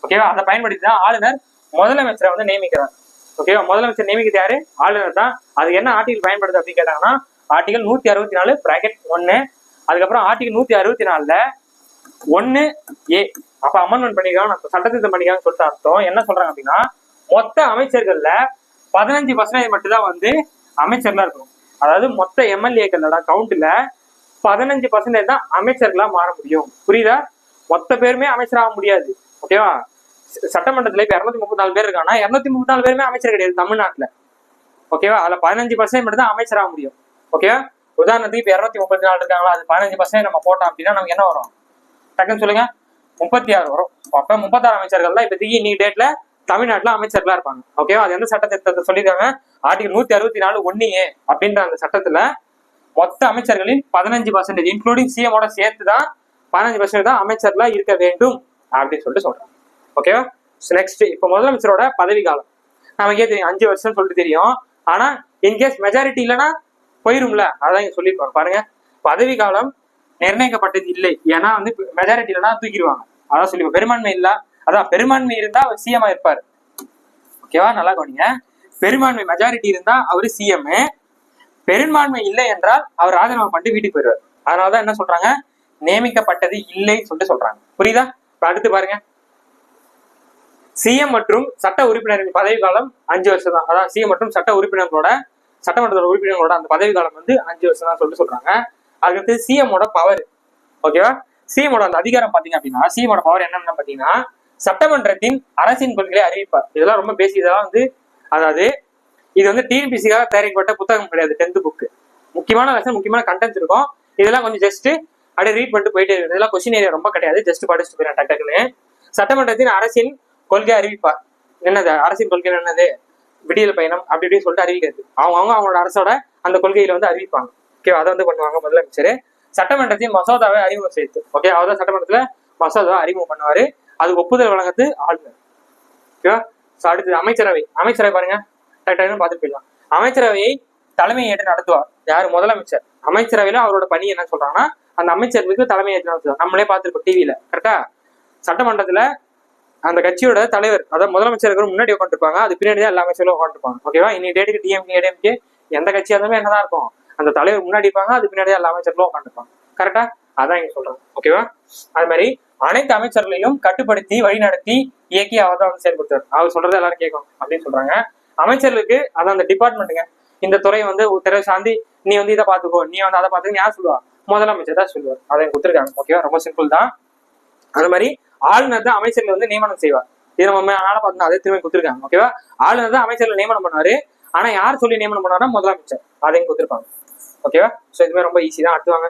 ஓகேவா? அதை பயன்படுத்தி தான் ஆளுநர் முதலமைச்சரை வந்து நியமிக்கிறார். ஓகேவா? முதலமைச்சர் நியமிக்கிறது யாரு? ஆளுநர் தான். அது என்ன ஆர்டிகல் பயன்படுது அப்படின்னு கேட்டாங்கன்னா ஆர்டிகல் 164 பிராக்கெட் 1. அதுக்கப்புறம் ஆர்டிகல் 164 1A. அப்ப அமெண்ட்மெண்ட் பண்ணிருக்காங்க, சட்டத்திருத்தம் பண்ணிருக்காங்கன்னு சொல்லிட்டு அர்த்தம். என்ன சொல்றாங்க அப்படின்னா மொத்த அமைச்சர்கள்ல 15% மட்டும் தான் வந்து அமைச்சர்களா இருக்கணும். அதாவது மொத்த எம்எல்ஏக்களோட கவுண்ட்ல 15% தான் அமைச்சர்களா மாற முடியும். புரியுதா? மொத்த பேருமே அமைச்சராக முடியாது. ஓகேவா? சட்டமன்றத்துல இப்ப 234 பேர் இருக்காங்கன்னா 234 பேருமே அமைச்சர் கிடையாது தமிழ்நாட்டுல. ஓகேவா? அதுல 15% மட்டும் தான் அமைச்சராக முடியும். ஓகேவா? உதாரணத்துக்கு இப்ப 234 இருக்காங்களா, அது 15% நம்ம போட்டோம் அப்படின்னா நமக்கு என்ன வரும்? டக்குன்னு சொல்லுங்க. 36 வரும். அப்ப 36 அமைச்சர்கள் தான் இப்போதைக்கு இன்னைக்கு டேட்ல தமிழ்நாட்டுல அமைச்சர்களா இருப்பாங்க. ஓகேவா? அது எந்த சட்டத்தை சொல்லியிருக்காங்க? ஆர்டிகல் 164 1A அப்படின்ற அந்த சட்டத்துல மொத்த அமைச்சர்களின் 15% இன்க்ளூடிங் சிஎமோட சேர்த்துதான் 15% தான் அமைச்சர்களா இருக்க வேண்டும் அப்படின்னு சொல்லிட்டு சொல்றாங்க. ஓகேவா? நெக்ஸ்ட் இப்ப முதலமைச்சரோட பதவி காலம் நமக்கே தெரியும், 5 வருஷம் சொல்லிட்டு தெரியும். ஆனா இன்கேஸ் மெஜாரிட்டி இல்லைன்னா போயிரும்ல, அதான் இங்க சொல்லியிருப்பாங்க. பாருங்க, பதவி காலம் நிர்ணயிக்கப்பட்டது இல்லை, ஏன்னா வந்து மெஜாரிட்டி இல்லைன்னா தூக்கிடுவாங்க. அதான் சொல்லி பெரும்பான்மை இல்ல, அதான் பெரும்பான்மை இருந்தா அவர் சிஎம் இருப்பாரு. ஓகேவா? நல்லா கவனிங்க. பெரும்பான்மை மெஜாரிட்டி இருந்தா அவரு சிஎம், பெரும்பான்மை இல்லை என்றால் அவர் ராஜினாமா பண்ணிட்டு வீட்டுக்கு போயிடுவார். அதனாலதான் என்ன சொல்றாங்க? நியமிக்கப்பட்டது இல்லைன்னு சொல்லிட்டு சொல்றாங்க. புரியுதா? இப்ப அடுத்து பாருங்க, சிஎம் மற்றும் சட்ட உறுப்பினரின் பதவி காலம் 5 வருஷம் தான். அதான் சிஎம் மற்றும் சட்டமன்ற உறுப்பினர்களோட அந்த பதவி காலம் வந்து 5 வருஷம் தான் சொல்லிட்டு சொல்றாங்க. அதுக்கு சிஎமோட பவர். ஓகேவா? சிஎமோட அந்த அதிகாரம் பாத்தீங்க அப்படின்னா சிஎமோட பவர் என்னன்னு பாத்தீங்கன்னா சட்டமன்றத்தின் அரசின் கொள்கையை அறிவிப்பார். இதெல்லாம் ரொம்ப பேசிக். இதெல்லாம் வந்து அதாவது இது வந்து டிஎன்பிசிக்காக தயாரிக்கப்பட்ட புத்தகம் கிடையாது. 10th புக் முக்கியமான லெசன், முக்கியமான கண்டென்ட் இருக்கும். இதெல்லாம் கொஞ்சம் ஜஸ்ட் அப்படியே ரீட் பண்ணிட்டு போயிட்டே இருக்கு. இதெல்லாம் கொஸ்டின் ஏரியா ரொம்ப கிடையாது, ஜஸ்ட் படிச்சுட்டு போயிடலாம் டக்குன்னு. சட்டமன்றத்தின் அரசின் கொள்கை அறிவிப்பார். என்னது அரசின் கொள்கை? என்னது? விடியல் பயணம் அப்படி இப்படின்னு சொல்லிட்டு அறிவிக்கிறது. அவங்களோட அரசோட அந்த கொள்கையில வந்து அறிவிப்பாங்க. ஓகே, அதை வந்து பண்ணுவாங்க முதலமைச்சர். சட்டமன்றத்தின் மசோதாவை அறிமுகம் செய்து. ஓகே, அவர்தான் சட்டமன்றத்துல மசோதாவை அறிமுகம் பண்ணுவாரு. அது ஒப்புதல் வழங்குறது ஆளுநர். ஓகேவா? அடுத்து அமைச்சரவை பாருங்க, பார்த்துட்டு போயிடலாம். அமைச்சரவையை தலைமை ஏற்று நடத்துவார் யாரு? முதலமைச்சர். அமைச்சரவையில அவரோட பணி என்ன சொல்றாங்கன்னா அந்த அமைச்சர்களுக்கு தலைமை ஏற்று நடத்துவார். நம்மளே பார்த்துருக்கோம் டிவியில. கரெக்டா? சட்டமன்றத்துல அந்த கட்சியோட தலைவர், அதாவது முதலமைச்சருக்கு முன்னாடி உட்காந்துருப்பாங்க, அது பின்னாடி தான் எல்லா அமைச்சர்களும் உட்காந்துருப்பாங்க. ஓகேவா? இன்னைக்கு டேட்டுக்கு டிஎம்கே ஏடிஎம்கே எந்த கட்சியா இருந்தாலும் என்னதான் இருக்கும், அந்த தலைவர் முன்னாடி இருப்பாங்க, அது பின்னாடி எல்லா அமைச்சர்களும் உட்காந்துருப்பாங்க. கரெக்டா? அதான் இங்க சொல்றாங்க. ஓகேவா? அது மாதிரி அனைத்து அமைச்சர்களையும் கட்டுப்படுத்தி வழிநடத்தி இயக்கி அவர் தான் வந்து செயல்படுத்துவார். அவர் சொல்றதை எல்லாரும் கேட்கணும் அப்படின்னு சொல்றாங்க. அமைச்சர்களுக்கு அதான் அந்த டிபார்ட்மெண்ட்டுங்க, இந்த துறை வந்து துறை சார்ந்து நீ வந்து இதை பாத்துக்கோ, நீ வந்து அதை பாத்துக்கோ, யார் சொல்லுவா? முதலமைச்சர் தான் சொல்லுவார். அதை கொடுத்துருக்காங்க. ஓகேவா? ரொம்ப சிம்பிள் தான். அது மாதிரி ஆளுநர் தான் அமைச்சர்கள் வந்து நியமனம் செய்வார். இது நம்ம ஆளை பார்த்தோம்னா அதே திரும்ப கொடுத்துருக்காங்க. ஓகேவா? ஆளுநர் தான் அமைச்சர்கள் நியமனம் பண்ணாரு. ஆனா யார் சொல்லி நியமனம் பண்ணாருன்னா முதலமைச்சர். அதையும் கொடுத்துருப்பாங்க. ஓகேவா? ஸோ இதுமாதிரி ரொம்ப ஈஸி தான். அடுத்து வாங்க,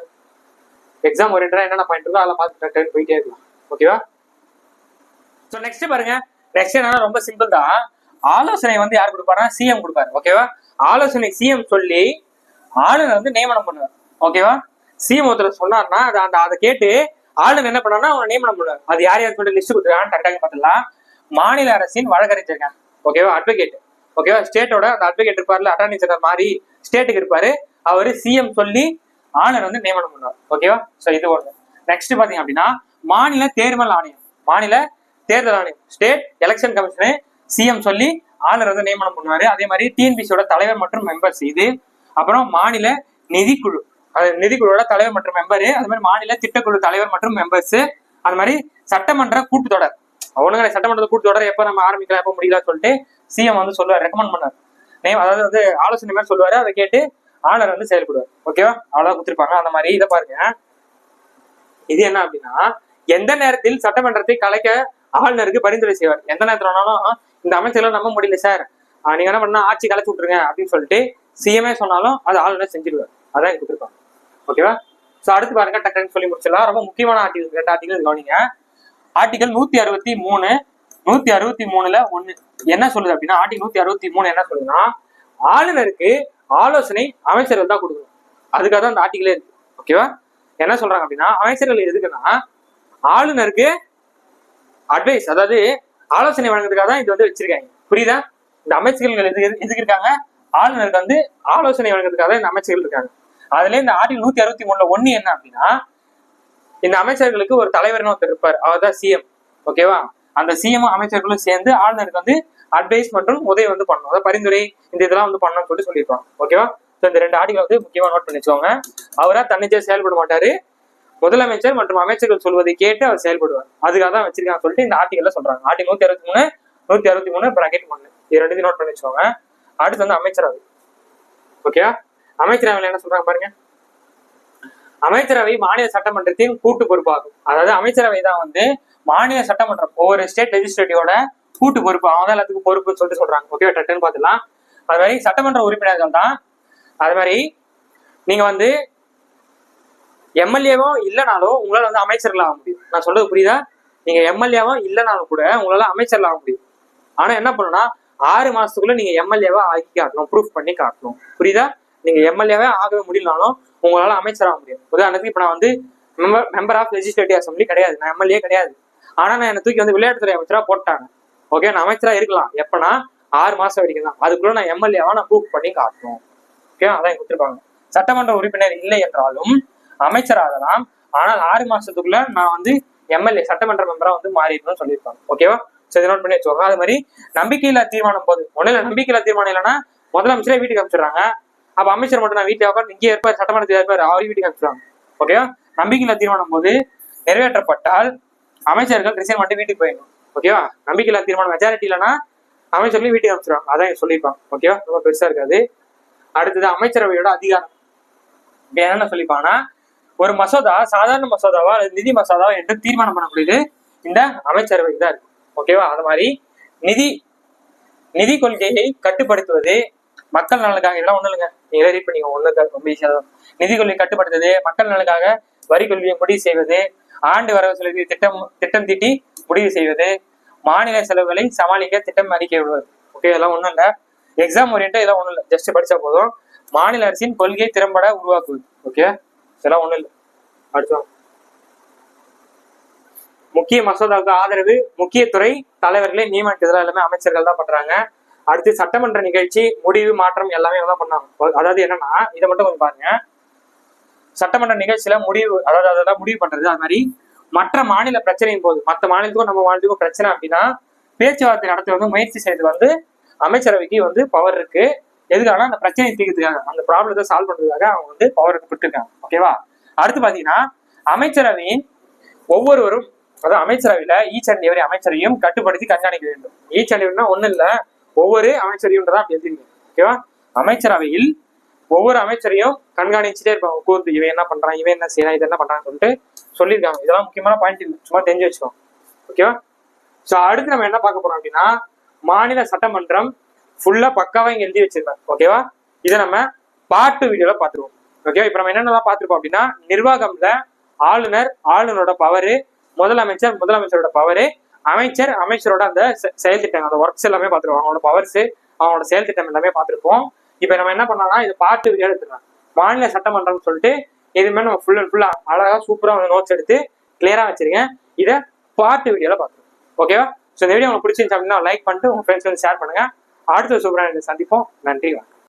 எக்ஸாம் ஓரியன்டா என்னென்ன பாயிண்ட் இருக்கோ அதெல்லாம் பார்த்து போயிட்டே இருக்கலாம். ஓகேவா? ஸோ நெக்ஸ்ட் பாருங்க, நெக்ஸ்ட் என்னன்னா ரொம்ப சிம்பிள் தான். ஆலோசனை வந்து யார் கொடுப்பாருன்னா சிஎம் கொடுப்பாரு. ஓகேவா? ஆலோசனை சிஎம் சொல்லி ஆளுநர் வந்து நியமனம் பண்ணுவார். ஓகேவா? சிஎம் ஒருத்தர் சொன்னார்னா அதை கேட்டு ஆளுநர் என்ன பண்ணாருன்னா அவங்க நியமனம் பண்ணுவார். அது யார் யார் சொல்லிட்டு லிஸ்ட் கொடுத்துருக்கான்னு கரெக்டாக பார்த்துலாம். மாநில அரசின் வழக்கறிஞருங்க. ஓகேவா? அட்வொகேட். ஓகேவா? ஸ்டேட்டோட அந்த அட்வொகேட் இருப்பார்ல, அட்டார்னி ஜெனரல் மாதிரி ஸ்டேட்டுக்கு இருப்பாரு. அவரு சிஎம் சொல்லி ஆளுநர் வந்து நியமனம் பண்ணுவார். ஓகேவா? ஸோ இது ஒன்று. நெக்ஸ்ட் பாத்தீங்க அப்படின்னா மாநில தேர்தல் ஆணையம் ஸ்டேட் எலெக்ஷன் கமிஷனு சிஎம் சொல்லி ஆளுநர் வந்து நியமனம் பண்ணுவாரு. அதே மாதிரி டிஎன்பிசியோட தலைவர் மற்றும் மெம்பர்ஸ் இது. அப்புறம் மாநில நிதிக்குழு, நிதிக்குழுவோட தலைவர் மற்றும் மெம்பரு. அது மாதிரி மாநில திட்டக்குழு தலைவர் மற்றும் மெம்பர்ஸ். அது மாதிரி சட்டமன்ற கூட்டுத்தொடர், ஒழுங்கலை சட்டமன்ற கூட்டுத்தொடர் எப்ப நம்ம ஆரம்பிக்கலாம் எப்ப முடியலாம் சொல்லிட்டு சிஎம் வந்து சொல்லுவார், ரெக்கமெண்ட் பண்ணார். அதாவது வந்து ஆலோசனை மாதிரி சொல்லுவாரு. அதை கேட்டு ஆளுநர் வந்து செயல்படுவார். ஓகேவா? அவ்வளவு கொடுத்துருப்பாங்க. அந்த மாதிரி இதை பாருங்க, இது என்ன அப்படின்னா எந்த நேரத்தில் சட்டமன்றத்தை கலைக்க ஆளுநருக்கு பரிந்துரை செய்வார். எந்த நேரத்துல வேணாலும் இந்த அமைச்சர்களை நம்ப முடியல சார், நீங்க என்ன பண்ணா ஆட்சி கலைச்சு விட்டுருங்க அப்படின்னு சொல்லிட்டு சிஎம்ஏ சொன்னாலும் அது ஆளுநர் செஞ்சிருவார். அதான் கொடுத்துருப்பாங்க. ஓகேவா? ஸோ அடுத்து பாருங்க, டக்குன்னு சொல்லி முடிச்சிடலாம். ரொம்ப முக்கியமான ஆர்டிகல், 2 ஆர்டிகல் கவனிங்க. ஆர்டிகல் 163 163ல 1 என்ன சொல்லுது அப்படின்னா, ஆர்டிகல் 163 என்ன சொல்லுதுன்னா, ஆளுநருக்கு ஆலோசனை அமைச்சர்கள் தான் கொடுக்கணும். அதுக்காக தான் அந்த ஆர்டிகலே இருக்கு. ஓகேவா? என்ன சொல்றாங்க அப்படின்னா, அமைச்சர்கள் எதுக்குன்னா ஆளுநருக்கு அட்வைஸ், அதாவது ஆலோசனை வழங்குறதுக்காக தான் இது வந்து வச்சிருக்காங்க. புரியுதா? இந்த அமைச்சர்கள் எதுக்கு இருக்காங்க? ஆளுநருக்கு வந்து ஆலோசனை வழங்குறதுக்காக இந்த அமைச்சர்கள் இருக்காங்க. அதுல இந்த ஆர்டிகல் 163ல 1 என்ன அப்படின்னா, இந்த அமைச்சர்களுக்கு ஒரு தலைவர்னு ஒருத்தர் இருப்பார், அவர் தான் சிஎம். ஓகேவா? அந்த சிஎம் அமைச்சர்களும் சேர்ந்து ஆளுநருக்கு வந்து அட்வைஸ் மற்றும் உதவி வந்து பண்ணணும், அதாவது பரிந்துரை இந்த இதெல்லாம் வந்து பண்ணணும்னு சொல்லியிருப்பாங்க. ஓகேவா? இந்த 2 ஆர்டிகல் வந்து முக்கியமா நோட் பண்ணி வச்சுக்கோங்க. அவரா தன்னிச்சையா செயல்பட மாட்டாரு, முதலமைச்சர் மற்றும் அமைச்சர்கள் சொல்வதை கேட்டு அவர் செயல்படுவார். அதுக்காக தான் வச்சிருக்காங்க சொல்லிட்டு இந்த ஆர்டிகல்ல சொல்றாங்க. ஆர்டிகல் 163 163 பிராக்கெட் 1 இது 2 நோட் பண்ணி வச்சுக்கோங்க. அடுத்து வந்து அமைச்சரவை. ஓகேவா? அமைச்சரவையில என்ன சொல்றாங்க பாருங்க. அமைச்சரவை மாநில சட்டமன்றத்தின் கூட்டு பொறுப்பாகும். அதாவது அமைச்சரவை தான் வந்து மாநில சட்டமன்றம், ஒவ்வொரு ஸ்டேட் லெஜிஸ்லேட்டிவோட கூட்டு பொறுப்பு, அவங்க தான் எல்லாத்துக்கும் பொறுப்புன்னு சொல்லிட்டு சொல்றாங்க. ஓகே, டக்குன்னு பார்த்துலாம். அது மாதிரி சட்டமன்ற உறுப்பினர்கள் தான். அது மாதிரி நீங்க வந்து எம்எல்ஏவும் இல்லைனாலும் உங்களால வந்து அமைச்சர்கள் ஆக முடியும். நான் சொல்றது புரியுதா? நீங்க எம்எல்ஏவும் இல்லைனாலும் கூட உங்களால அமைச்சர்கள் ஆக முடியும். ஆனா என்ன பண்ணணும்னா 6 மாசத்துக்குள்ள நீங்க எம்எல்ஏவா ஆக்கி காட்டணும், ப்ரூஃப் பண்ணி காட்டணும். புரியுதா? நீங்க எம்எல்ஏவே ஆகவே முடியலனாலும் உங்களால அமைச்சராக முடியும். உதாரணத்துக்கு இப்ப நான் வந்து மெம்பர் ஆஃப் லெஜிஸ்லேட்டிவ் அசம்பிளி கிடையாது, நான் எம்எல்ஏ கிடையாது. ஆனா நான் என்ன தூக்கி வந்து விளையாட்டுத்துறை அமைச்சரா போட்டாங்க. ஓகே, நான் அமைச்சரா இருக்கலாம் எப்பனா 6 மாசம் வரைக்கும் தான். அதுக்குள்ள நான் எம்எல்ஏவா நான் ப்ரூஃப் பண்ணி காட்டணும். ஓகே, அதான் கொடுத்துருப்பாங்க. சட்டமன்ற உறுப்பினர் இல்லை என்றாலும் அமைச்சராகலாம், ஆனால் 6 மாசத்துக்குள்ள நான் வந்து எம்எல்ஏ சட்டமன்ற மெம்பரா வந்து மாறிடணும்னு சொல்லியிருப்பாங்க. ஓகேவா? சரி, நோட் பண்ணி வச்சுக்கோங்க. அது மாதிரி நம்பிக்கையில்லா தீர்மானம் போது ஒன்னும் இல்லை, நம்பிக்கையில்லா தீர்மானம் இல்லைன்னா முதலமைச்சரே வீட்டுக்கு அனுப்பிச்சிடுறாங்க. அப்ப அமைச்சர் மட்டும் நான் வீட்டுல உட்காந்து இங்கே இருப்பார், சட்டமன்றத்தில் இருப்பார், அவரையும் வீட்டுக்கு அனுப்பிச்சிடுவாங்க. ஓகேவா? நம்பிக்கையில்லா தீர்மானம் போது நிறைவேற்றப்பட்டால் அமைச்சர்கள் ரிசைன் பண்ணிட்டு வீட்டுக்கு போயிடணும். ஓகேவா? நம்பிக்கையில்லா தீர்மானம் மெஜாரிட்டி இல்லைன்னா அமைச்சர்களையும் வீட்டுக்கு அனுப்பிச்சிடுவாங்க. அதான் சொல்லியிருப்பாங்க. ஓகேவா? ரொம்ப பெருசா இருக்காது. அடுத்தது அமைச்சரவையோட அதிகாரம் என்னென்ன சொல்லிப்பாங்கன்னா, ஒரு மசோதா சாதாரண மசோதாவா அல்லது நிதி மசோதாவா என்று தீர்மானம் பண்ணக்கூடியது இந்த அமைச்சரவை தான் இருக்கு. ஓகேவா? அது மாதிரி நிதி கொள்கையை கட்டுப்படுத்துவது, மக்கள் நலனுக்காக, இதெல்லாம் ஒண்ணு இல்லைங்க, நீங்களே ரீட் பண்ணிக்கோங்க, ஒண்ணு ரொம்ப ஈஸியா தான். நிதி கொள்கை கட்டுப்படுத்துவது, மக்கள் நலனுக்காக வரி கொள்கையை முடிவு செய்வது, ஆண்டு வரவு செலவு திட்டம் தீட்டி முடிவு செய்வது, மாநில செலவுகளை சமாளிக்க திட்டம் அறிக்கை விடுவது. ஓகே, இதெல்லாம் ஒண்ணும் இல்லை, எக்ஸாம் ஓரியன்டா இதெல்லாம் ஒண்ணும் இல்லை, ஜஸ்ட் படிச்சா போதும். மாநில அரசின் கொள்கையை திறம்பட உருவாக்குவது. ஓகே, இதெல்லாம் ஒண்ணும் இல்லை. அடுத்து முக்கிய மசோதாவுக்கு ஆதரவு, முக்கிய துறை தலைவர்களை நியமனத்தில் எல்லாமே அமைச்சர்கள் தான் பண்றாங்க. அடுத்து சட்டமன்ற நிகழ்ச்சி முடிவு மாற்றம் எல்லாமே தான் பண்ணாங்க. அதாவது என்னன்னா, இதை மட்டும் கொஞ்சம் பாருங்க. சட்டமன்ற நிகழ்ச்சியில முடிவு, அதாவது அதெல்லாம் முடிவு பண்றது. அது மாதிரி மற்ற மாநில பிரச்சனையின் போது, மற்ற மாநிலத்துக்கும் நம்ம மாநிலத்துக்கும் பிரச்சனை அப்படின்னா பேச்சுவார்த்தை நடத்த வந்து முயற்சி செய்து வந்து அமைச்சரவைக்கு வந்து பவர் இருக்கு. எதுக்காக? அந்த பிரச்சனையை தீர்க்கிறதுக்காக, அந்த ப்ராப்ளத்தை சால்வ் பண்றதுக்காக அவங்க வந்து பவர் கொடுத்துருக்காங்க. ஓகேவா? அடுத்து பாத்தீங்கன்னா அமைச்சரவையின் ஒவ்வொருவரும், அதாவது அமைச்சரவையில ஈச் அண்ட் எவரி அமைச்சரையும் கட்டுப்படுத்தி கண்காணிக்க வேண்டும். ஈச் அண்ட் எவரினா ஒண்ணு இல்ல, ஒவ்வொரு அமைச்சரையும் எழுதிங்க. ஓகேவா? அமைச்சரவையில் ஒவ்வொரு அமைச்சரையும் கண்காணிச்சுட்டே இருப்பாங்க. கூர்ந்து இவன் என்ன பண்றான், இவன் என்ன செய்யறான், இது என்ன பண்றான்னு சொல்லிட்டு சொல்லியிருக்காங்க. இதெல்லாம் முக்கியமான பாயிண்ட் இல்லை, சும்மா தெரிஞ்சு வச்சுக்கோங்க. ஓகேவா? ஸோ அடுத்து நம்ம என்ன பார்க்க போறோம் அப்படின்னா, மாநில சட்டமன்றம் ஃபுல்லா பக்காவா இங்க எழுதி வச்சிருக்காங்க. ஓகேவா? இதை நம்ம பார்ட் 2 வீடியோல பார்த்துருவோம். ஓகேவா? இப்ப நம்ம என்னென்னலாம் பார்த்துருப்போம் அப்படின்னா, நிர்வாகம்ல ஆளுநரோட பவரு, முதலமைச்சரோட பவரு, அமைச்சரோட அந்த செயல் திட்டம், அந்த ஒர்க்ஸ் எல்லாமே பார்த்துருவோம். அவங்களோட பவர்ஸ், அவங்களோட செயல் திட்டம் எல்லாமே பார்த்துருப்போம். இப்ப நம்ம என்ன பண்ணலாம், இது பார்ட் 2 வீடியோ எடுத்துக்கலாம். மாநில சட்டமன்றம் சொல்லிட்டு எதுவுமே நம்ம ஃபுல் அண்ட் ஃபுல்லா அழகா சூப்பரா நோட்ஸ் எடுத்து கிளியரா வச்சிருக்கேன். இதை பார்ட் 2 வீடியோல பார்த்துருவோம். ஓகேவா? ஸோ இந்த வீடியோ உங்களுக்கு பிடிச்சிருந்துச்சு அப்படின்னா லைக் பண்ணிட்டு உங்க ஃப்ரெண்ட்ஸ் வந்து ஷேர் பண்ணுங்க. அடுத்த சூப்பரான சந்திப்போம். நன்றி.